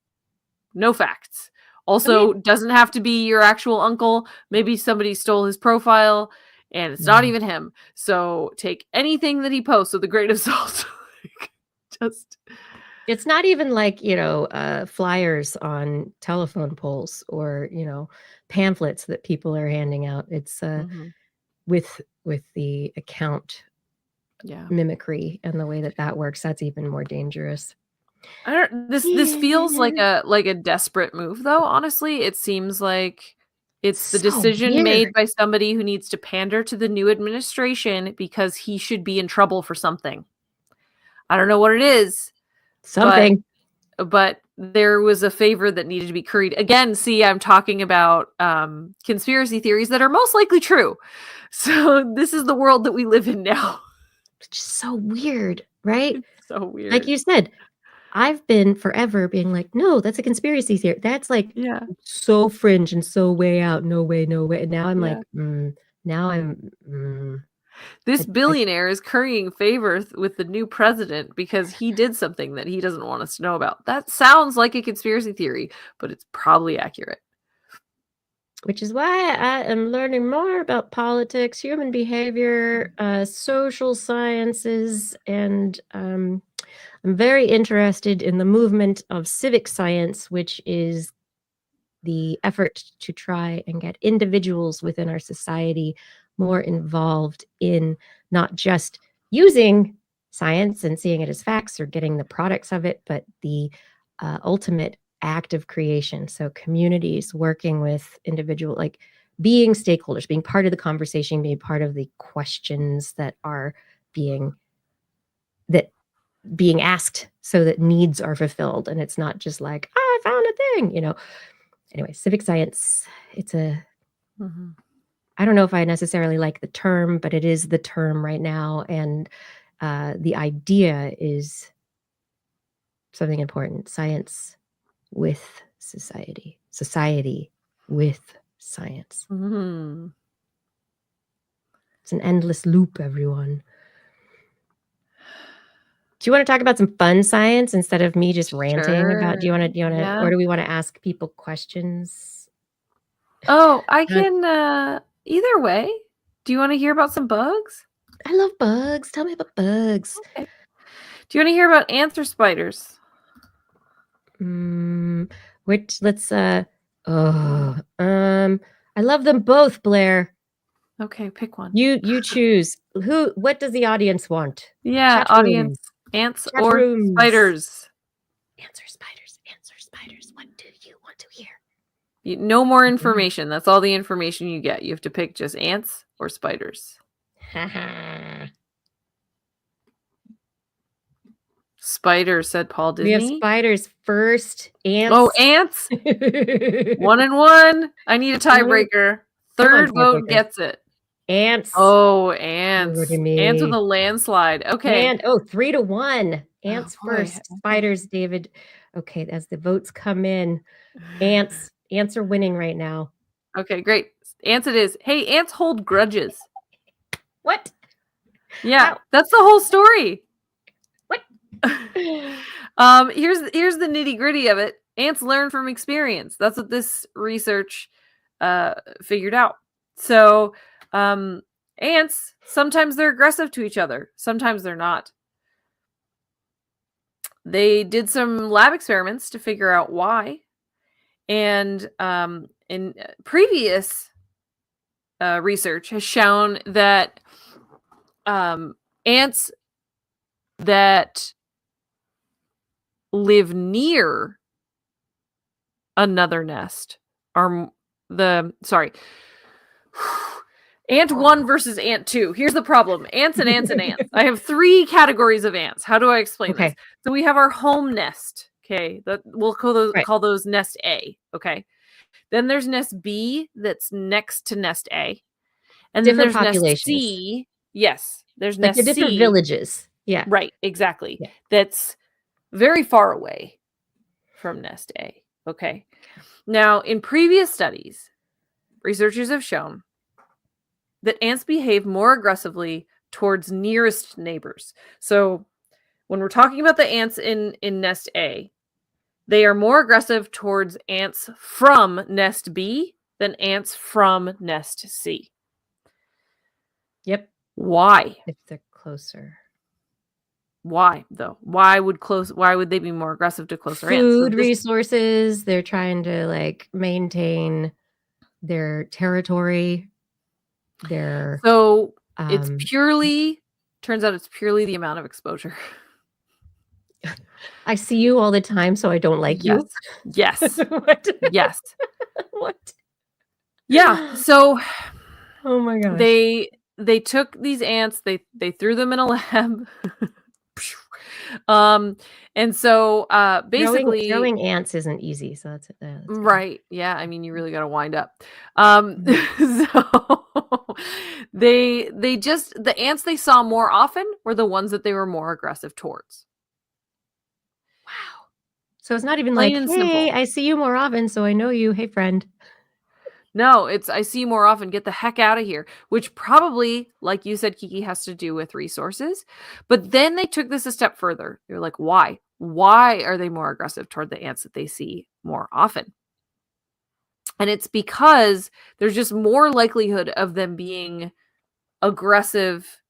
No facts. Also, doesn't have to be your actual uncle. Maybe somebody stole his profile and it's not even him. So take anything that he posts with a grain of salt. It's not even like, flyers on telephone poles or, pamphlets that people are handing out. It's with the account mimicry and the way that works, that's even more dangerous. This feels like a desperate move, though. Honestly, it seems like it's the decision made by somebody who needs to pander to the new administration because he should be in trouble for something. I don't know what it is. Something. But there was a favor that needed to be curried. Again, see, I'm talking about conspiracy theories that are most likely true. So this is the world that we live in now. It's just so weird, right? It's so weird. Like you said, I've been forever being like, no, that's a conspiracy theory. That's like so fringe and so way out. No way, no way. And now I'm like, this billionaire is currying favor with the new president because he did something that he doesn't want us to know about. That sounds like a conspiracy theory, but it's probably accurate. Which is why I am learning more about politics, human behavior, social sciences, and I'm very interested in the movement of civic science, which is the effort to try and get individuals within our society more involved in not just using science and seeing it as facts or getting the products of it, but the ultimate act of creation. So communities working with individual, like being stakeholders, being part of the conversation, being part of the questions that are being asked so that needs are fulfilled. And it's not just like, oh, I found a thing, Anyway, civic science, it's I don't know if I necessarily like the term, but it is the term right now. And the idea is something important. Science with society. Society with science. It's an endless loop, everyone. Do you want to talk about some fun science instead of me just ranting about, do you want to, or do we want to ask people questions? Oh, I can, either way. Do you want to hear about some bugs? I love bugs. Tell me about bugs. Okay. Do you want to hear about ants or spiders? I love them both, Blair. Okay, pick one. You choose. What does the audience want? Yeah, Chat audience. rooms. Ants Chat or rooms. spiders? Ants or spiders. Ants or spiders. What do you want to hear? No more information. That's all the information you get. You have to pick just ants or spiders. Spiders, said Paul Disney. We have spiders first. Ants. Oh, ants. 1 and 1. I need a tiebreaker. Third vote gets it. Ants. Oh, ants. Ants with a landslide. Okay. And 3-1. Ants first. Spiders, David. Okay, as the votes come in, ants are winning right now. Okay, great. Ants it is. Hey, ants hold grudges. What? Yeah, that's the whole story. What? Here's the nitty-gritty of it. Ants learn from experience. That's what this research figured out. So Ants, sometimes they're aggressive to each other. Sometimes they're not. They did some lab experiments to figure out why. And in previous research has shown that ants that live near another nest are Ant 1 versus Ant 2. Here's the problem. Ants and ants and ants. I have 3 categories of ants. How do I explain this? So we have our home nest. Okay. We'll call those nest A. Okay. Then there's nest B that's next to nest A. And different then there's populations. Nest C. Yes. There's like nest the different C. villages. Yeah. Right. Exactly. Yeah. That's very far away from nest A. Okay. Now, in previous studies, researchers have shown that ants behave more aggressively towards nearest neighbors. So when we're talking about the ants in nest A, they are more aggressive towards ants from nest B than ants from nest C. Yep. Why? If they're closer. Why, though? Why would they be more aggressive to closer ants? Food resources. They're trying to like maintain their territory. So it's turns out it's purely the amount of exposure. I see you all the time, so I don't like you. Yes. What? Yes. What? Yeah. So oh my gosh. They took these ants, they threw them in a lab. And so basically throwing ants isn't easy, so that's right. Yeah, I mean you really got to wind up. So the ants they saw more often were the ones that they were more aggressive towards. Wow. So it's not even Plain like, and hey, simple. I see you more often, so I know you. Hey, friend. No, it's I see you more often. Get the heck out of here. Which probably, like you said, Kiki, has to do with resources. But then they took this a step further. They're like, why? Why are they more aggressive toward the ants that they see more often? And it's because there's just more likelihood of them being aggressive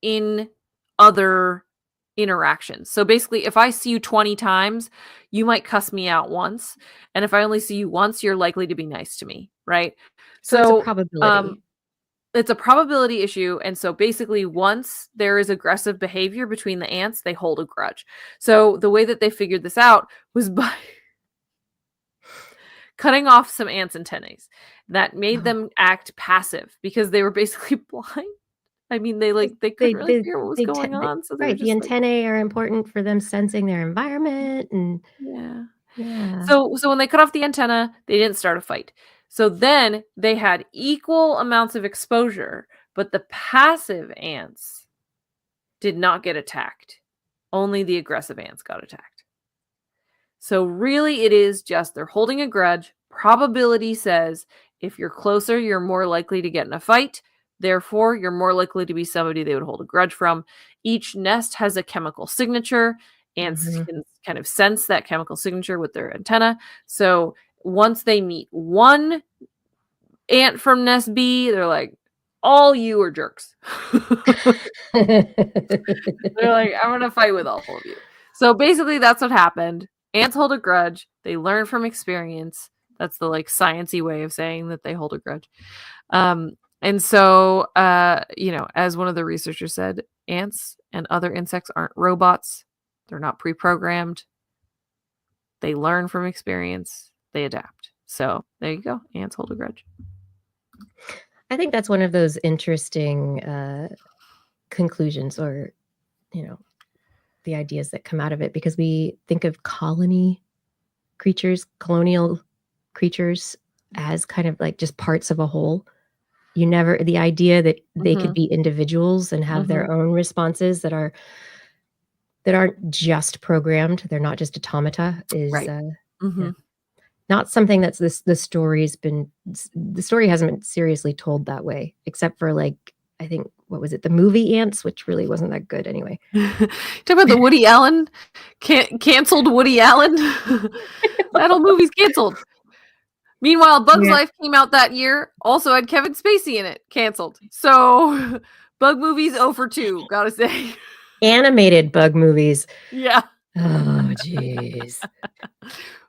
in other interactions. So basically, if I see you 20 times, you might cuss me out once. And if I only see you once, you're likely to be nice to me, right? So it's a probability. It's a probability issue. And so basically, once there is aggressive behavior between the ants, they hold a grudge. So the way that they figured this out was by cutting off some ants' antennae. That made them act passive because they were basically blind. I mean, they couldn't really figure what was going on. So right, the antennae are important for them sensing their environment, and yeah. So when they cut off the antenna, they didn't start a fight. So then they had equal amounts of exposure, but the passive ants did not get attacked. Only the aggressive ants got attacked. So really, it is just they're holding a grudge. Probability says if you're closer, you're more likely to get in a fight. Therefore, you're more likely to be somebody they would hold a grudge from. Each nest has a chemical signature. Ants can kind of sense that chemical signature with their antenna. So once they meet one ant from nest B, they're like, all you are jerks. They're like, I'm going to fight with all of you. So basically, that's what happened. Ants hold a grudge. They learn from experience. That's the like sciencey way of saying that they hold a grudge. And so, as one of the researchers said, ants and other insects aren't robots. They're not pre-programmed. They learn from experience. They adapt. So there you go. Ants hold a grudge. I think that's one of those interesting conclusions or, the ideas that come out of it, because we think of colonial creatures as kind of like just parts of a whole. The idea that they could be individuals and have their own responses that aren't just programmed, they're not just automata, is not something that's the story hasn't been seriously told that way, except for like, I think, what was it, the movie Ants, which really wasn't that good anyway. Talk about the Woody Allen canceled Woody Allen. That whole movie's canceled. Meanwhile, Bug's Yeah. Life came out that year, also had Kevin Spacey in it, canceled. So, Bug movies 0 for 2, gotta say. Animated bug movies. Yeah. Oh, jeez.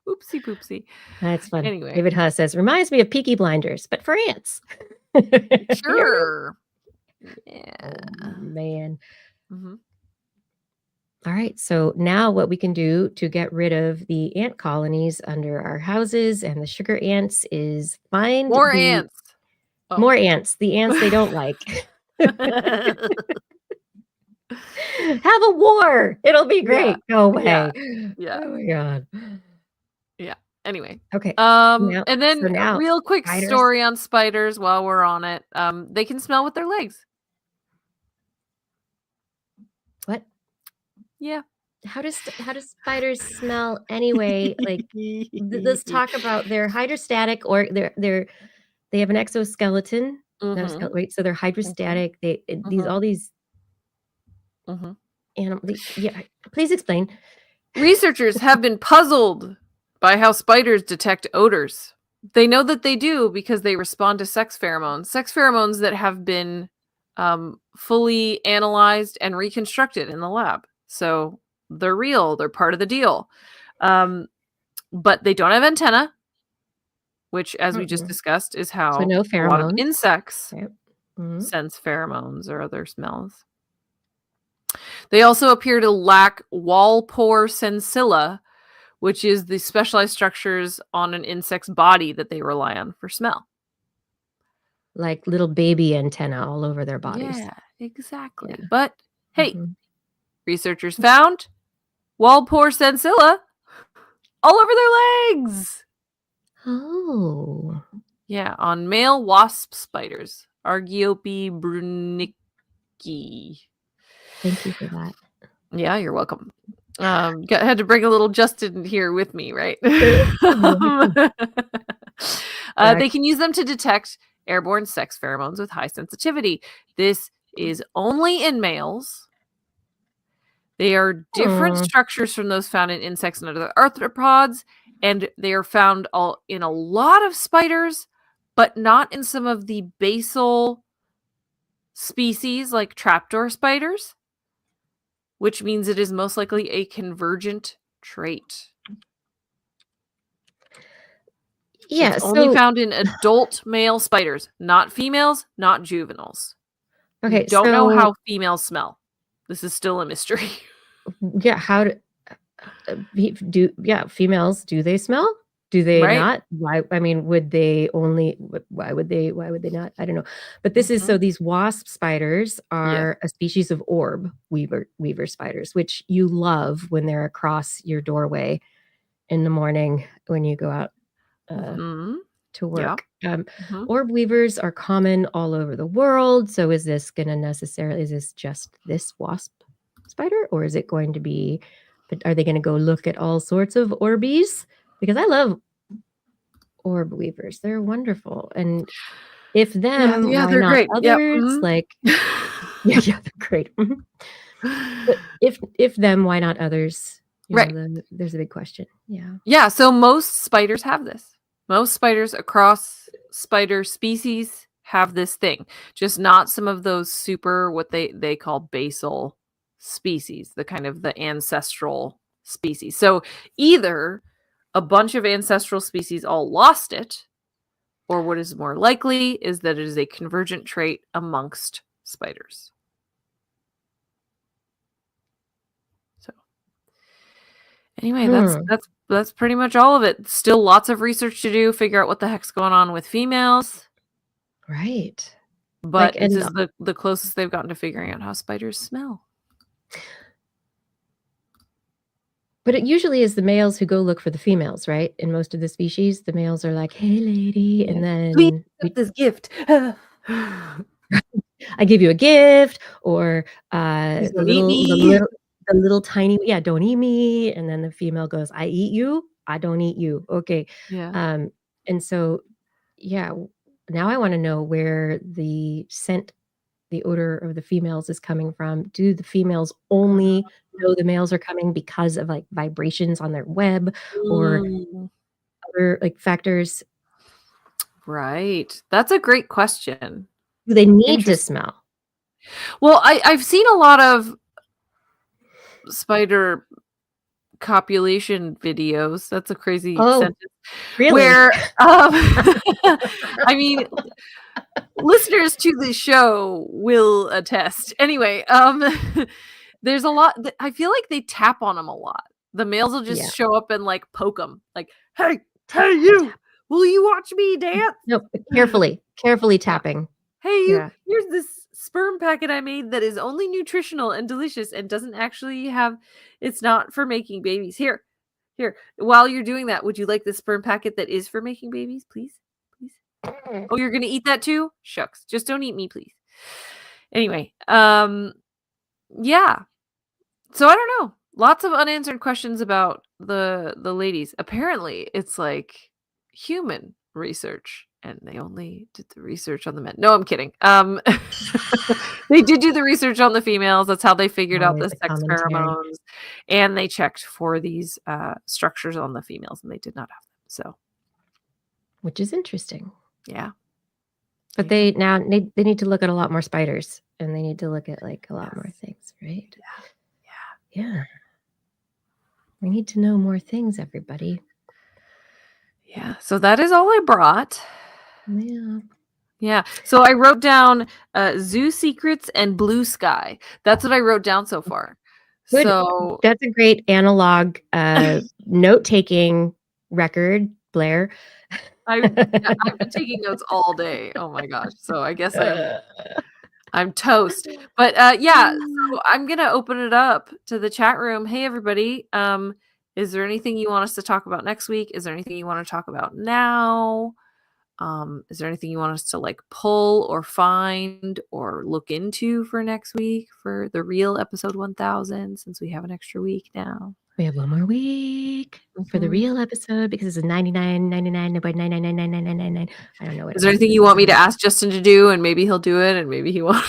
Oopsie poopsie. That's fun. Anyway. David Huss says, reminds me of Peaky Blinders, but for ants. Sure. Yeah. Oh, man. Mhm. All right. So now what we can do to get rid of the ant colonies under our houses and the sugar ants is find More ants. Oh. More ants. The ants they don't like. Have a war. It'll be great. Yeah. Go away. Yeah. Oh my God. Yeah. Anyway. Okay. And then so now a real quick spiders. story on spiders while we're on it. They can smell with their legs. What? Yeah. How does spiders smell anyway? Like, let's talk about their hydrostatic, or they have an exoskeleton. Not a Mhm. skeleton, right? So they're hydrostatic. All these Mhm. animals. Yeah, please explain. Researchers have been puzzled by how spiders detect odors. They know that they do because they respond to sex pheromones that have been fully analyzed and reconstructed in the lab. So they're real. They're part of the deal. But they don't have antenna, which, as we just discussed, is how So no a lot of pheromones. insects Mhm. sense pheromones or other smells. They also appear to lack wall pore sensilla, which is the specialized structures on an insect's body that they rely on for smell. Like little baby antenna all over their bodies. Yeah, exactly. Yeah. But hey, Mhm. researchers found wall pore sensilla all over their legs. Oh. Yeah, on male wasp spiders, Argiope brunici. Thank you for that. Yeah, you're welcome. Had to bring a little Justin here with me, right? They can use them to detect airborne sex pheromones with high sensitivity. This is only in males. They are different structures from those found in insects and other arthropods, and they are found in a lot of spiders, but not in some of the basal species like trapdoor spiders, which means it is most likely a convergent trait. Yeah, it's only found in adult male spiders, not females, not juveniles. Okay, we don't know how females smell. This is still a mystery. Yeah, how females, do they smell? Do they not? Why? I mean, would they only? Why would they not? I don't know. But this is so these wasp spiders are a species of orb weaver spiders, which you love when they're across your doorway in the morning when you go out to work. Orb weavers are common all over the world. So is this just this wasp spider, or is it going to be? Are they going to go look at all sorts of orbies? Because I love orb weavers. They're wonderful. And if them, why they're not great. others? Like, they're great. But if them, why not others? Right. There's a big question. Yeah. Yeah. So most spiders have this. Most spiders across spider species have this thing. Just not some of those super, what they call basal species, the kind of the ancestral species. So either a bunch of ancestral species all lost it, or what is more likely is that it is a convergent trait amongst spiders. So anyway, that's pretty much all of it. Still lots of research to do, figure out what the heck's going on with females. Right. But this is the closest they've gotten to figuring out how spiders smell. But it usually is the males who go look for the females, right? In most of the species, the males are like, "Hey, lady," and then please accept this gift. I give you a gift, or the little tiny, don't eat me. And then the female goes, "I eat you. I don't eat you." Okay. Yeah. And so, now I want to know where the odor of the females is coming from. Do the females only know the males are coming because of like vibrations on their web or other like factors? Right. That's a great question. Do they need to smell? Well, I've seen a lot of spider copulation videos. That's a crazy sentence. Really? Where, I mean, listeners to the show will attest. Anyway, there's a lot. I feel like they tap on them a lot. The males will just show up and like poke them, like, "Hey, you, will you watch me dance?" No, carefully tapping. Hey, here's this sperm packet I made that is only nutritional and delicious and doesn't actually have. It's not for making babies. Here. While you're doing that, would you like the sperm packet that is for making babies, please? Oh, you're gonna eat that too? Shucks. Just don't eat me, please. Anyway, yeah. So I don't know. Lots of unanswered questions about the ladies. Apparently, it's like human research, and they only did the research on the men. No, I'm kidding. They did do the research on the females. That's how they figured out the sex pheromones, and they checked for these structures on the females, and they did not have them. So, which is interesting. Yeah. But they need to look at a lot more spiders, and they need to look at like a lot more things, right? Yeah. We need to know more things, everybody. Yeah. So that is all I brought. Yeah. Yeah. So I wrote down zoo secrets and blue sky. That's what I wrote down so far. Good. So that's a great analog note-taking record, Blair. I've been taking notes all day. Oh my gosh. So I guess I'm toast. But yeah, so I'm gonna open it up to the chat room. Hey everybody. Is there anything you want us to talk about next week? Is there anything you want to talk about now? Is there anything you want us to like pull or find or look into for next week for the real episode 1000, since we have an extra week now? We have one more week for the real episode because it's a 99.99 by 99.99. I don't know what. Is there anything you want me to ask Justin to do, and maybe he'll do it, and maybe he won't?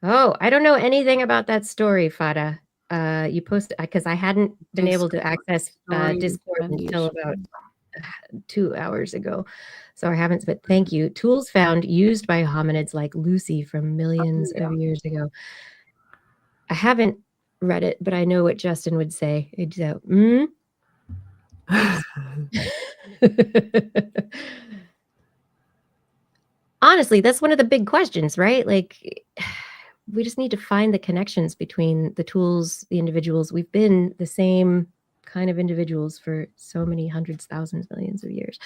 Oh, I don't know anything about that story, Fada. You posted because I hadn't been able to access Discord until about 2 hours ago. So I haven't, but thank you. Tools found used by hominids like Lucy from millions of years ago. I haven't read it, but I know what Justin would say. He'd go, Honestly, that's one of the big questions, right? Like, we just need to find the connections between the tools, the individuals. We've been the same kind of individuals for so many hundreds, thousands, millions of years.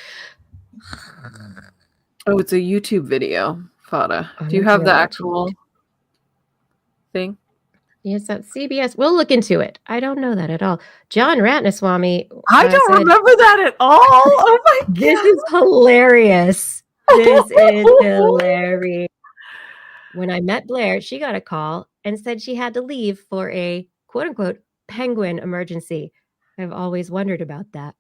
Oh, it's a YouTube video, Fada. Do you have the actual thing? Yes, that's CBS. We'll look into it. I don't know that at all. John Ratnaswamy. I don't remember that at all. Oh my God. This is hilarious. This is hilarious. When I met Blair, she got a call and said she had to leave for a quote unquote penguin emergency. I've always wondered about that.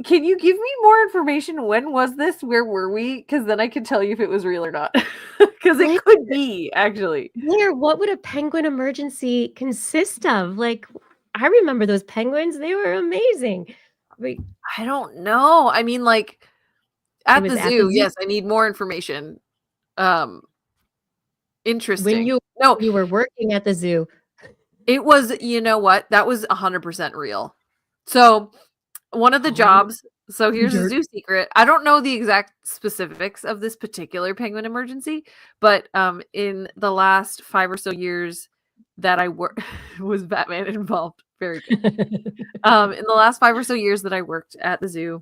Can you give me more information? When was this? Where were we? Because then I can tell you if it was real or not. Because it could be, actually. Blair, what would a penguin emergency consist of? Like, I remember those penguins. They were amazing. I don't know. I mean, like, at the zoo, yes, I need more information. Interesting. When you were working at the zoo. It was, you know what? That was 100% real. So one of the jobs, so here's a zoo secret. I don't know the exact specifics of this particular penguin emergency, but in the last 5 or so years that I worked, was Batman involved? Very good. In the last 5 or so years that I worked at the zoo,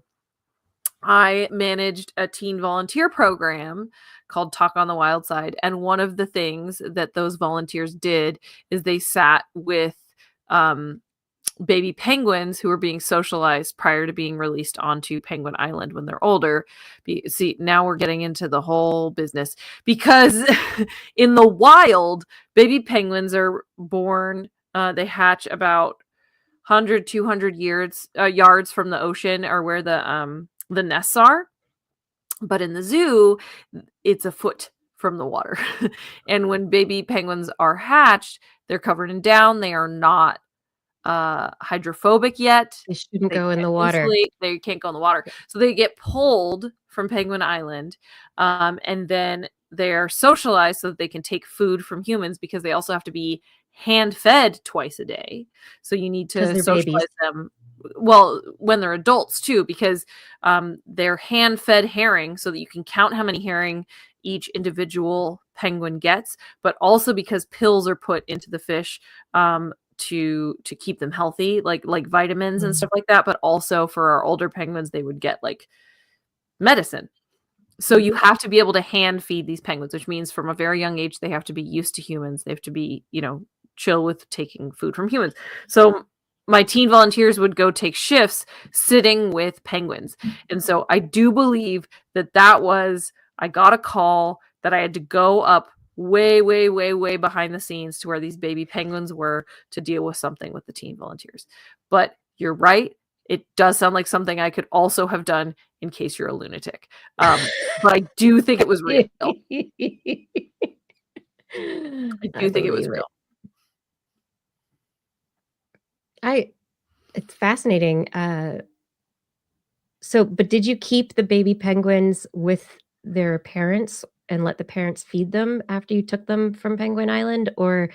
I managed a teen volunteer program called Talk on the Wild Side. And one of the things that those volunteers did is they sat with baby penguins who were being socialized prior to being released onto Penguin Island when they're older. See, now we're getting into the whole business, because in the wild, baby penguins are born, they hatch about 100, 200 yards from the ocean, or where the nests are. But in the zoo, it's a foot from the water. And when baby penguins are hatched, they're covered in down. They are not hydrophobic yet. They shouldn't They go in can't the water. insulate. They can't go in the water. So they get pulled from Penguin Island, and then they're socialized so that they can take food from humans, because they also have to be hand-fed twice a day. So you need 'Cause to they're babies. socialize them. Well, when they're adults too, because they're hand-fed herring, so that you can count how many herring each individual penguin gets, but also because pills are put into the fish to keep them healthy, like vitamins and stuff like that. But also for our older penguins, they would get like medicine. So you have to be able to hand feed these penguins, which means from a very young age they have to be used to humans. They have to be, chill with taking food from humans. So my teen volunteers would go take shifts sitting with penguins. And so I do believe that was, I got a call that I had to go up way, way, way, way behind the scenes to where these baby penguins were to deal with something with the teen volunteers. But you're right. It does sound like something I could also have done in case you're a lunatic. But I do think it was real. I do think it was real. It's fascinating. But did you keep the baby penguins with their parents and let the parents feed them after you took them from Penguin Island? Or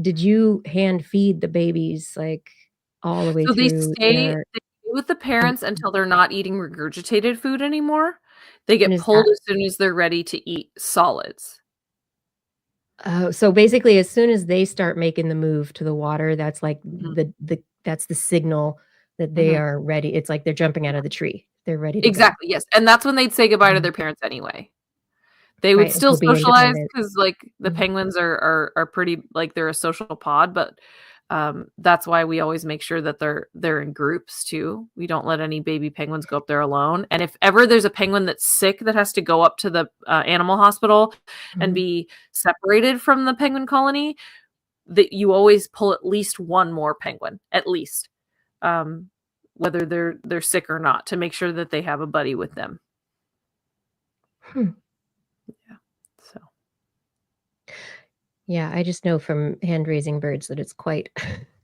did you hand feed the babies like all the way So they through stay with the parents until they're not eating regurgitated food anymore. They get And is pulled that- as soon as they're ready to eat solids. Oh, so basically as soon as they start making the move to the water, that's like Mhm. that's the signal that they are ready. It's like they're jumping out of the tree. They're ready to go. Exactly, yes. And that's when they'd say goodbye to their parents anyway. They would Right, and still so be socialize independent. because like the Mhm. penguins are pretty, like they're a social pod, but that's why we always make sure that they're in groups too. We don't let any baby penguins go up there alone. And if ever there's a penguin that's sick that has to go up to the animal hospital and Mhm. be separated from the penguin colony, that you always pull at least one more penguin, at least, whether they're sick or not, to make sure that they have a buddy with them. Yeah. So. Yeah, I just know from hand raising birds that it's quite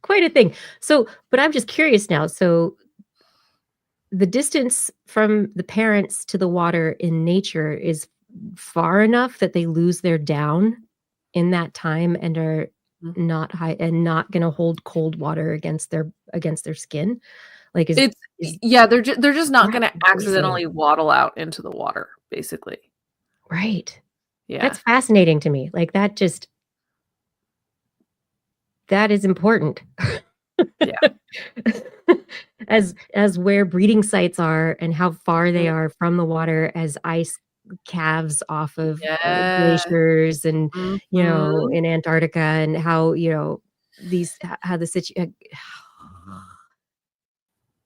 quite a thing. So, but I'm just curious now. So the distance from the parents to the water in nature is far enough that they lose their down in that time and are not high and not going to hold cold water against their skin. Like is they're just not going to That's accidentally waddle out into the water, basically. right. Yeah. That's fascinating to me. Like that is important. Yeah. as where breeding sites are and how far they are from the water as ice calves off of glaciers and in Antarctica, and how how the situation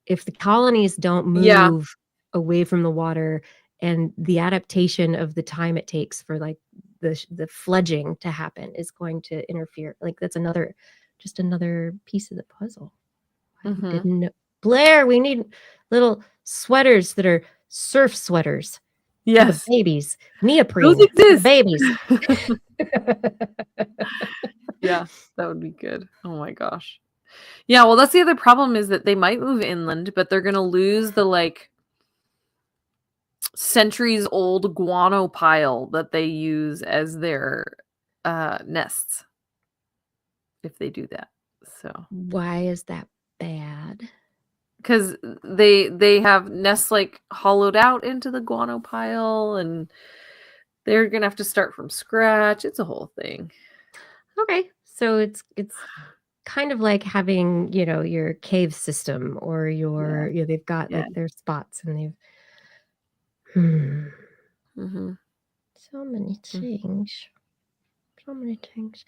if the colonies don't move away from the water, and the adaptation of the time it takes for like the fledging to happen is going to interfere. Like that's another piece of the puzzle. I didn't know. Blair, we need little sweaters that are surf sweaters. For the babies. Neoprene. Those exist. Babies. Yeah, that would be good. Oh my gosh. Yeah, well, that's the other problem, is that they might move inland, but they're going to lose the like centuries old guano pile that they use as their nests if they do that. So why is that bad? Because they have nests like hollowed out into the guano pile, and they're gonna have to start from scratch. It's a whole thing. Okay, so it's kind of like having your cave system, or your they've got like their spots, and they've so many things.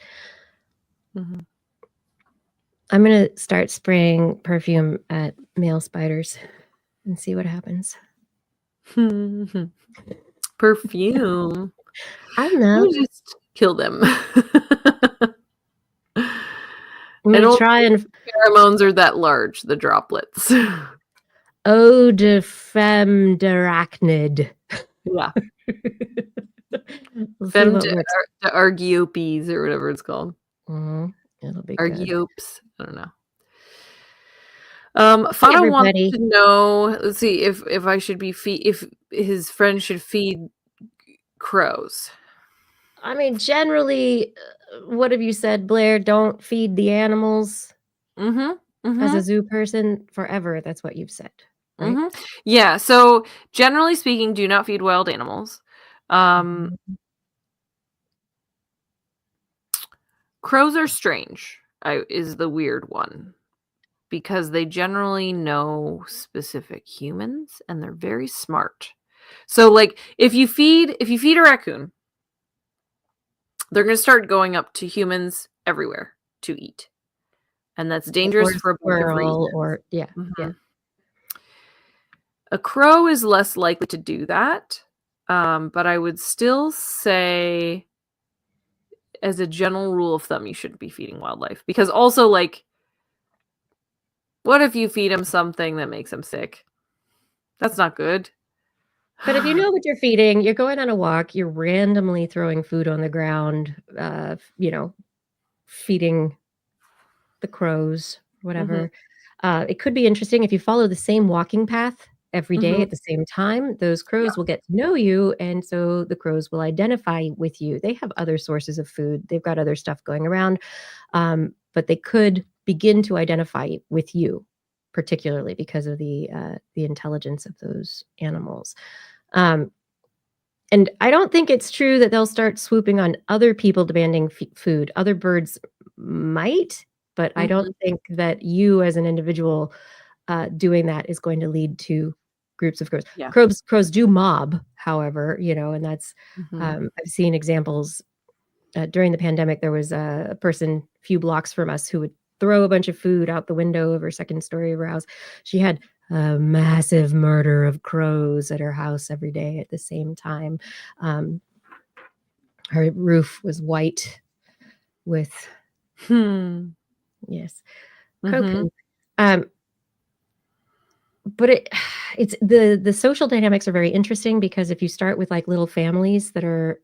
I'm gonna start spraying perfume at male spiders and see what happens. Perfume. I don't know. Just kill them. I'm gonna try and pheromones are that large, the droplets. Eau de femme d'arachnid. Yeah. Femme de Argiopes or whatever it's called. It'll be Argiopes. I don't know. Fana wants everybody. to know, let's see, if I should be if his friend should feed crows. I mean, generally, what have you said, Blair? Don't feed the animals. As a zoo person forever, that's what you've said, right? Yeah, so generally speaking, do not feed wild animals. Crows are strange, is the weird one, because they generally know specific humans and they're very smart. So like if you feed a raccoon, they're going to start going up to humans everywhere to eat. And that's dangerous for a bunch of reasons. Yeah. A crow is less likely to do that. But I would still say, as a general rule of thumb, you shouldn't be feeding wildlife. Because also, like, what if you feed them something that makes them sick? That's not good. But if you know what you're feeding, you're going on a walk, you're randomly throwing food on the ground, feeding the crows, whatever. It could be interesting if you follow the same walking path every day at the same time. Those crows will get to know you, and so the crows will identify with you. They have other sources of food. They've got other stuff going around, but they could begin to identify with you, particularly because of the intelligence of those animals. And I don't think it's true that they'll start swooping on other people demanding food. Other birds might, but I don't think that you as an individual doing that is going to lead to groups of crows. Yeah. Crows do mob, however, and that's I've seen examples during the pandemic. There was a person a few blocks from us who would throw a bunch of food out the window of her second story of her house. She had a massive murder of crows at her house every day at the same time. Her roof was white with yes, crow poo. But it's the social dynamics are very interesting, because if you start with like little families that are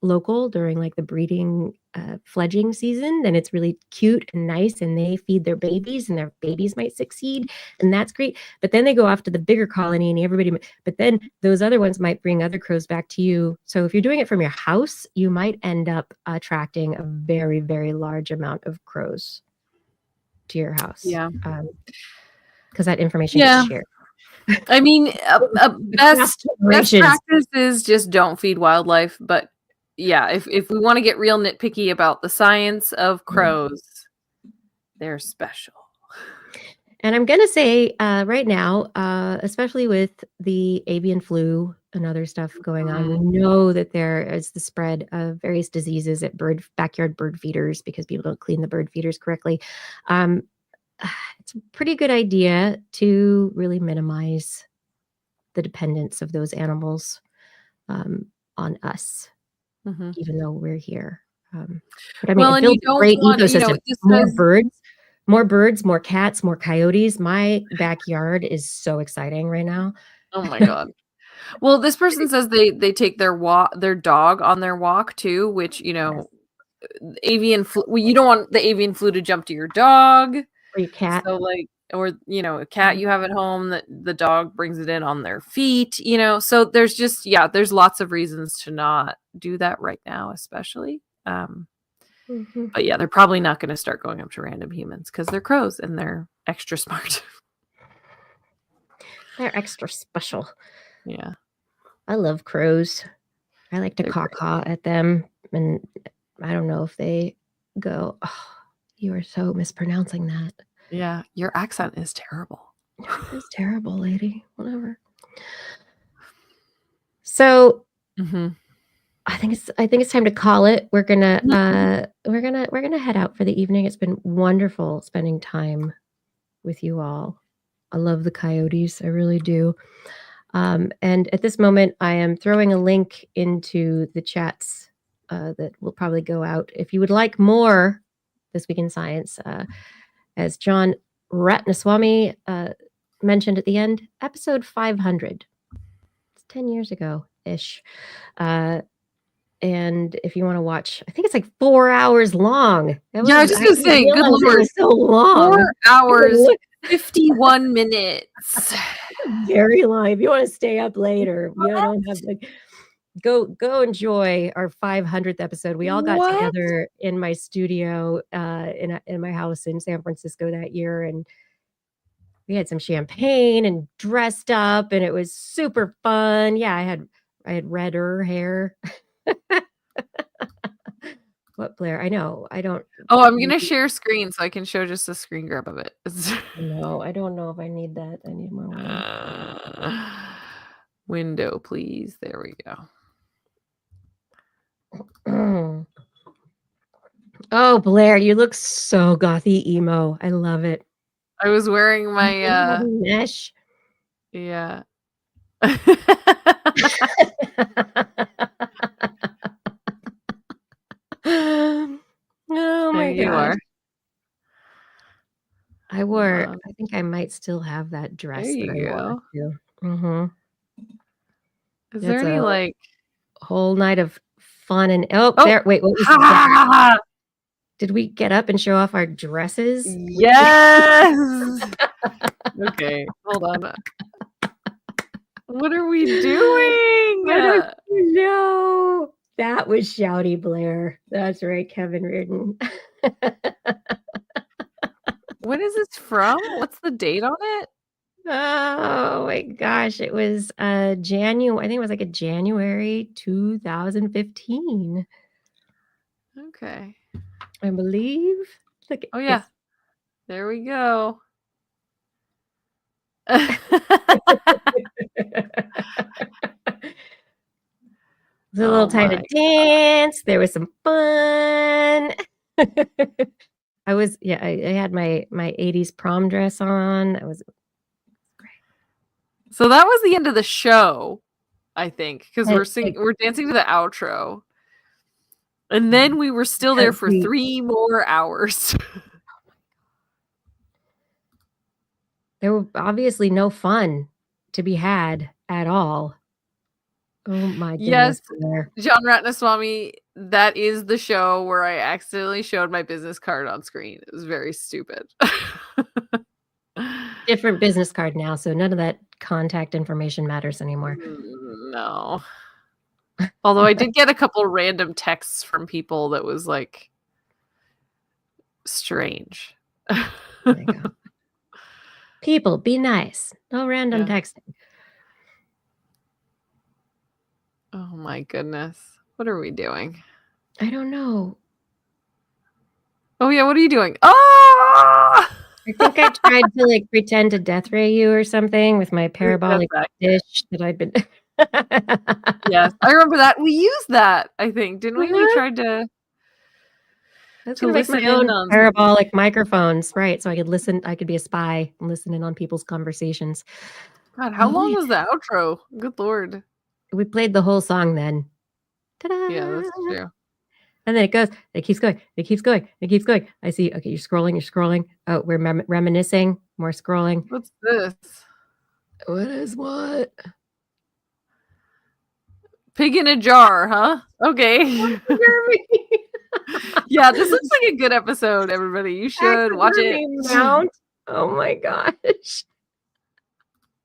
local during like the breeding fledging season, then it's really cute and nice, and they feed their babies and their babies might succeed, and that's great. But then they go off to the bigger colony and but then those other ones might bring other crows back to you. So if you're doing it from your house, you might end up attracting a very, very large amount of crows to your house. Yeah. Because that information gets shared. I mean, best practice is just don't feed wildlife. But yeah, if we want to get real nitpicky about the science of crows, they're special. And I'm going to say right now, especially with the avian flu and other stuff going on, we know that there is the spread of various diseases at backyard bird feeders because people don't clean the bird feeders correctly. It's a pretty good idea to really minimize the dependence of those animals on us, even though we're here. But I mean, it builds a great ecosystem. More birds, more cats, more coyotes. My backyard is so exciting right now. Oh my God. Well, this person says they take their dog on their walk too, which, avian flu. Well, you don't want the avian flu to jump to your dog or your cat. So a cat you have at home that the dog brings it in on their feet, So there's just there's lots of reasons to not do that right now, especially. But yeah, they're probably not going to start going up to random humans because they're crows and they're extra smart. They're extra special. Yeah. I love crows. I like to caw at them. And I don't know if they go, oh, you are so mispronouncing that. Yeah. Your accent is terrible. It's terrible, lady. Whatever. So I think it's time to call it. We're gonna head out for the evening. It's been wonderful spending time with you all. I love the coyotes. I really do. And at this moment, I am throwing a link into the chats that will probably go out. If you would like more This Week in Science, as John Ratnaswamy mentioned at the end, episode 500. It's 10 years ago-ish. And if you want to watch, I think it's like 4 hours long. I was just going to say, good Lord. It was so long. 4 hours 51 minutes. Very long. If you want to stay up later, you don't have to go enjoy our 500th episode. We all got together in my studio in my house in San Francisco that year, and we had some champagne and dressed up, and it was super fun. Yeah, I had redder hair. What, Blair? I know. I don't. Oh, I'm gonna share screen so I can show just a screen grab of it. No, I don't know if I need that. I need more window, please. There we go. Oh, Blair, you look so gothy emo. I love it. I was wearing my mesh. Yeah. Oh my God. I I think I might still have that dress there that you I wore go. too. Mm-hmm. Is there any like whole night of fun and there? Wait, what was that? Did we get up and show off our dresses? Yes. Okay, hold on. What are we doing? No, that was Shouty Blair. That's right, Kevin Reardon. When is this from? What's the date on it? Oh my gosh, it was January. I think it was like a January 2015. Okay. I believe. Look, oh yeah. There we go. It was a little time to dance. There was some fun. I had my 80s prom dress on. That was great. So that was the end of the show, I think, because we're dancing to the outro. And then we were still there for 3 more hours. There were obviously no fun to be had at all. Oh my goodness. Yes, John Ratnaswamy, that is the show where I accidentally showed my business card on screen. It was very stupid. Different business card now, so none of that contact information matters anymore. No. Although I did get a couple random texts from people that was like strange. There you go. People, be nice. No random texting. Oh my goodness. What are we doing? I don't know. Oh yeah, what are you doing? Oh! I think I tried to like pretend to death ray you or something with my parabolic dish that I'd been. Yes, I remember that. We used that, I think, didn't we? We tried to listen my own parabolic microphones, right? So I could listen. I could be a spy and listen in on people's conversations. God, how long was the outro? Good Lord. We played the whole song then. Ta-da! Yeah, that's true. And then it keeps going. I see. Okay, you're scrolling. Oh, we're reminiscing. More scrolling. What's this? What is what? Pig in a jar, huh? Okay. Yeah, this looks like a good episode, everybody. You should watch it. Oh my gosh.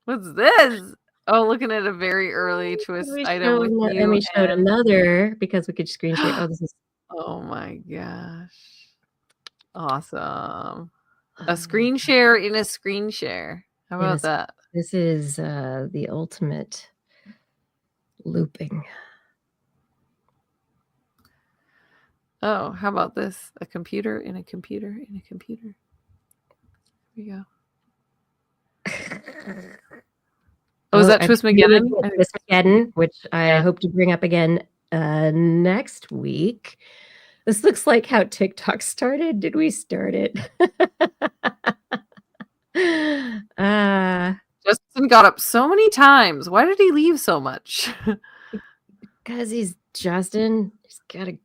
What's this? Oh, looking at a very early TWIS item with you. And we showed another because we could screen share. Oh, this is. Oh my gosh. Awesome. A screen share in a screen share. How about that? This is the ultimate looping. Oh, how about this? A computer in a computer in a computer. Here we go. Oh, is that TWISmageddon? TWISmageddon, which I hope to bring up again next week. This looks like how TikTok started. Did we start it? Justin got up so many times. Why did he leave so much? Because he's Justin. He's got to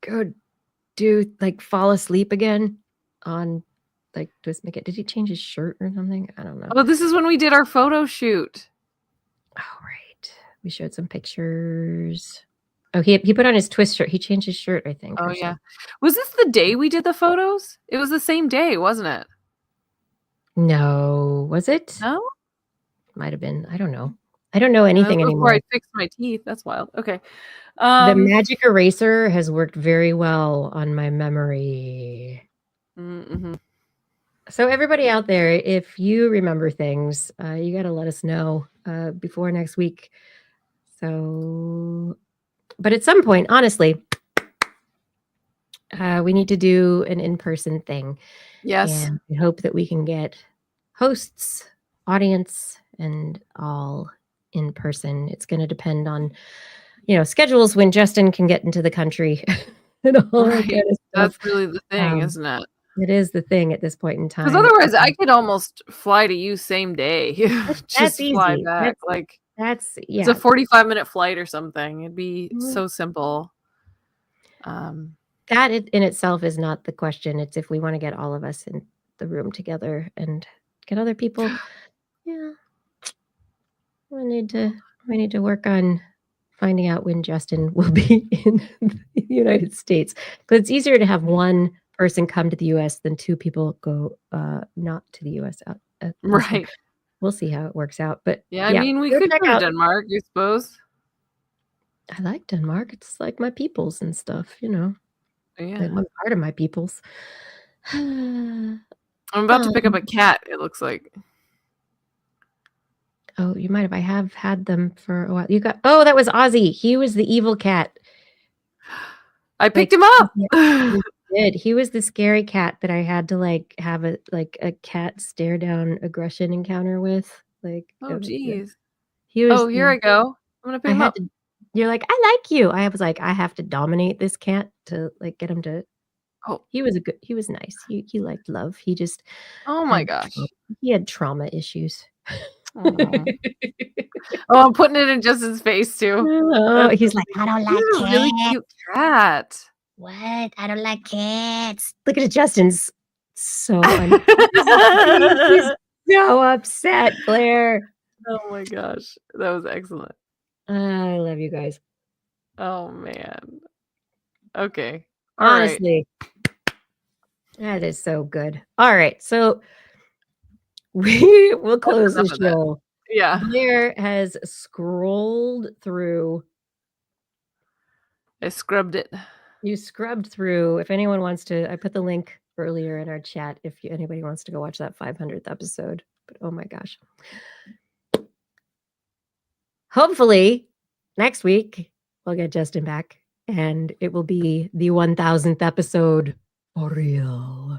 go fall asleep again on TWISmageddon. Did he change his shirt or something? I don't know. Oh, this is when we did our photo shoot. Oh, right. We showed some pictures. Oh, he put on his TWIS shirt. He changed his shirt, I think. Oh, yeah. Was this the day we did the photos? It was the same day, wasn't it? No, was it? No? Might have been. I don't know. I don't know anything Before anymore. I fixed my teeth. That's wild. Okay. The magic eraser has worked very well on my memory. Mm-hmm. So everybody out there, if you remember things, you got to let us know before next week. So, but at some point, honestly, we need to do an in-person thing. Yes. And we hope that we can get hosts, audience, and all in person. It's going to depend on, schedules when Justin can get into the country and all that Right. kind of stuff. That's really the thing, isn't it? It is the thing at this point in time. Because otherwise, I could almost fly to you same day. That's Just fly easy. back. That's it's a 45-minute flight or something. It'd be Mhm. so simple. That in itself is not the question. It's if we want to get all of us in the room together and get other people. Yeah. We need to work on finding out when Justin will be in the United States. Because it's easier to have one person come to the US than two people go not to the US out at this one. Right. We'll see how it works out. But Yeah, I mean, we could check go to out. Denmark, I suppose. I like Denmark. It's like my peoples and stuff, Yeah. like one part of my peoples. I'm about to pick up a cat, it looks like. Oh, you might have. I have had them for a while. That was Ozzy. He was the evil cat. I picked him up. He did. He was the scary cat that I had to have a cat stare down aggression encounter with. Oh, geez. He was. Oh, here I go. I'm gonna pick him up. You're like, I like you. I was like, I have to dominate this cat to get him to. Oh, he was nice. He liked love. He just. Oh my gosh. He had trauma issues. Oh, I'm putting it in Justin's face too. Oh, he's like, I don't like cats. Really cute cat. What? I don't like cats. Look at Justin's so he's so upset, Claire. Oh my gosh, that was excellent. I love you guys. Oh man. Okay. Honestly, that is so good. All right, so we will close the show. Yeah. Claire has scrolled through. I scrubbed it. You scrubbed through. If anyone wants to, I put the link earlier in our chat if anybody wants to go watch that 500th episode. But oh my gosh. Hopefully next week we'll get Justin back and it will be the 1000th episode for real.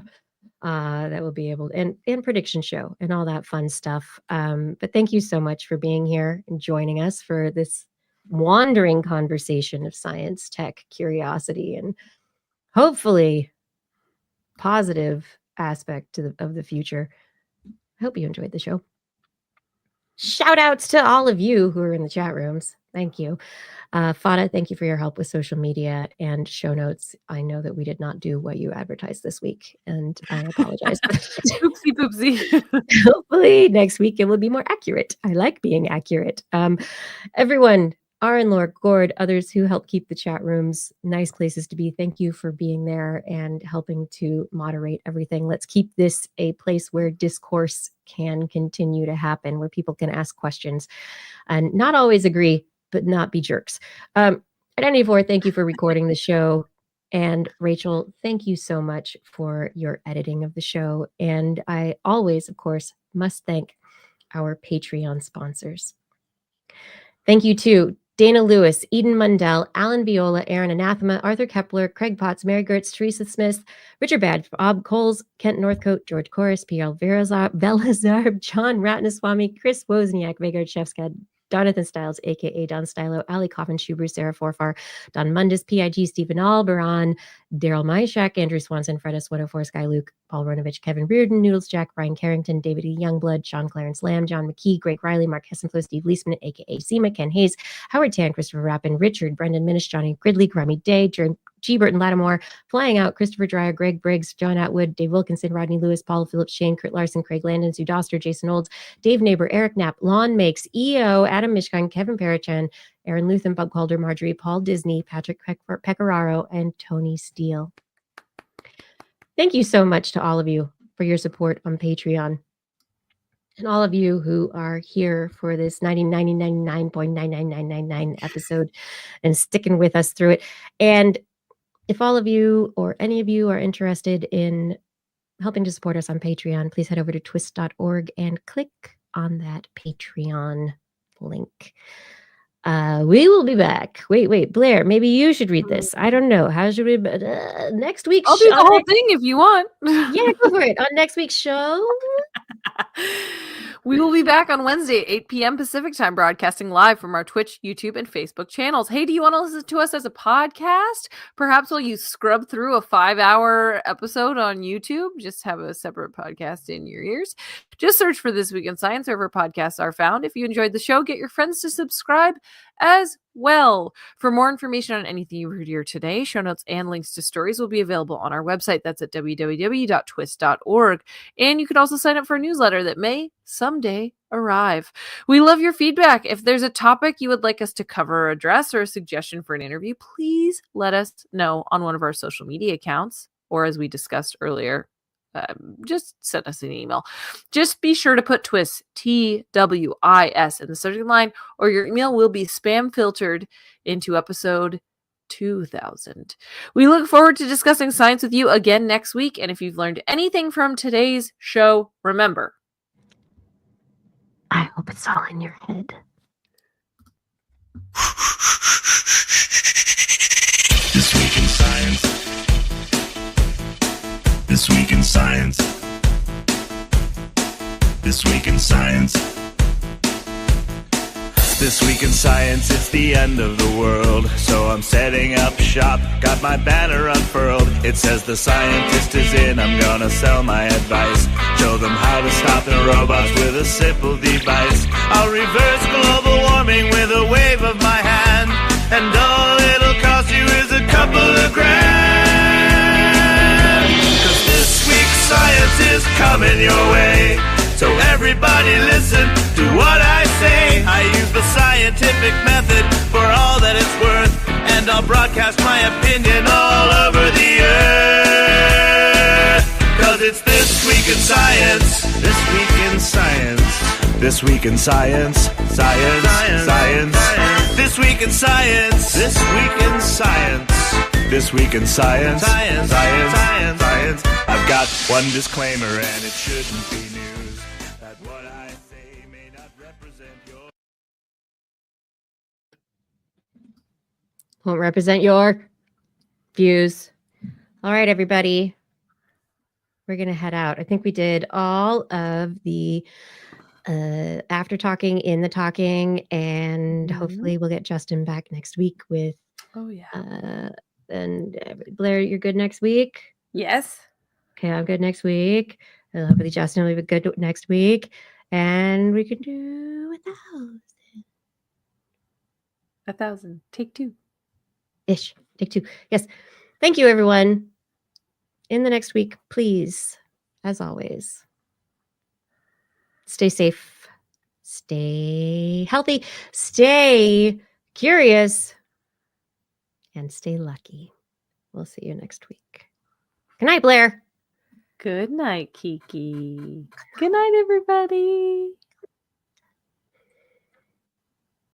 That will be able and prediction show and all that fun stuff. But thank you so much for being here and joining us for this wandering conversation of science, tech, curiosity, and hopefully positive aspect of the future. I hope you enjoyed the show. Shout outs to all of you who are in the chat rooms. Thank you. Fada, thank you for your help with social media and show notes. I know that we did not do what you advertised this week, and I apologize. Oopsie poopsie. Hopefully next week it will be more accurate. I like being accurate. Everyone, Aaron, Lord, Gord, others who help keep the chat rooms nice places to be. Thank you for being there and helping to moderate everything. Let's keep this a place where discourse can continue to happen, where people can ask questions and not always agree, but not be jerks. Identity 4, thank you for recording the show. And Rachel, thank you so much for your editing of the show. And I always, of course, must thank our Patreon sponsors. Thank you to Dana Lewis, Eden Mundell, Alan Viola, Aaron Anathema, Arthur Kepler, Craig Potts, Mary Gertz, Teresa Smith, Richard Badge, Bob Coles, Kent Northcote, George Corris, P.L. Velazar, John Ratnaswamy, Chris Wozniak, Vigard Shefskad, Jonathan Stiles, a.k.a. Don Stylo, Ali Coffin, Schuber, Sarah Forfar, Don Mundis, PIG, Stephen Albaran, Daryl Myshak, Andrew Swanson, Fredis 104, Sky Luke, Paul Ronovich, Kevin Reardon, Noodles Jack, Brian Carrington, David E. Youngblood, Sean Clarence Lamb, John McKee, Greg Riley, Mark Hessenflow, Steve Leisman, a.k.a. Seema, Ken Hayes, Howard Tan, Christopher Rappin, Richard, Brendan Minish, Johnny Gridley, Grammy Day, G. Burton Lattimore, Flying Out, Christopher Dreyer, Greg Briggs, John Atwood, Dave Wilkinson, Rodney Lewis, Paul Phillips, Shane, Kurt Larson, Craig Landon, Sue Doster, Jason Olds, Dave Neighbor, Eric Knapp, Lon Makes, EO, Adam Mishkan, Kevin Parachan, Aaron Luthen, Bob Calder, Marjorie, Paul Disney, Patrick Pecoraro, and Tony Steele. Thank you so much to all of you for your support on Patreon. And all of you who are here for this 99.99999 episode and sticking with us through it. And if all of you or any of you are interested in helping to support us on Patreon, please head over to TWIS.org and click on that Patreon link. We will be back. Wait, Blair, maybe you should read this. I don't know. How should we? Next week's I'll do the whole thing if you want. Yeah, go for it. On next week's show. We will be back on Wednesday at 8 p.m. Pacific time, broadcasting live from our Twitch, YouTube, and Facebook channels. Hey, do you want to listen to us as a podcast? Perhaps while you scrub through a 5-hour episode on YouTube, just have a separate podcast in your ears. Just search for This Week in Science wherever podcasts are found. If you enjoyed the show, get your friends to subscribe as well. For more information on anything you heard here today, show notes and links to stories will be available on our website. That's at www.twis.org. And you could also sign up for a newsletter that may someday arrive. We love your feedback. If there's a topic you would like us to cover or address, or a suggestion for an interview, please let us know on one of our social media accounts, or as we discussed earlier, just send us an email. Just be sure to put TWIS, TWIS, in the subject line, or your email will be spam filtered into episode 2000. We look forward to discussing science with you again next week. And if you've learned anything from today's show, remember, I hope it's all in your head. This week in science. This week in science. This week in science. This week in science, it's the end of the world. So I'm setting up shop, got my banner unfurled. It says the scientist is in, I'm gonna sell my advice. Show them how to stop the robots with a simple device. I'll reverse global warming with a wave of my hand. And all it'll cost you is a couple of grand. 'Cause this week's science is coming your way. So everybody listen to what I say. I use the scientific method for all that it's worth. And I'll broadcast my opinion all over the earth. 'Cause it's This Week in Science. This Week in Science. This Week in Science. Science. Science. This Week in Science. This Week in Science. This Week in Science. Science. Science. Science. I've got one disclaimer and it shouldn't be news. That what I say may not represent your... Won't represent your views. All right, everybody. We're going to head out. I think we did all of the after talking, in the talking, and hopefully we'll get Justin back next week with... Oh, yeah. And Blair, you're good next week? Yes. Okay, I'm good next week. Hopefully Justin will be good next week. And we can do 1,000. 1,000. Take 2. Ish. Take 2. Yes. Thank you, everyone. In the next week, please, as always, stay safe, stay healthy, stay curious, and stay lucky. We'll see you next week. Good night, Blair. Good night, Kiki. Good night, everybody.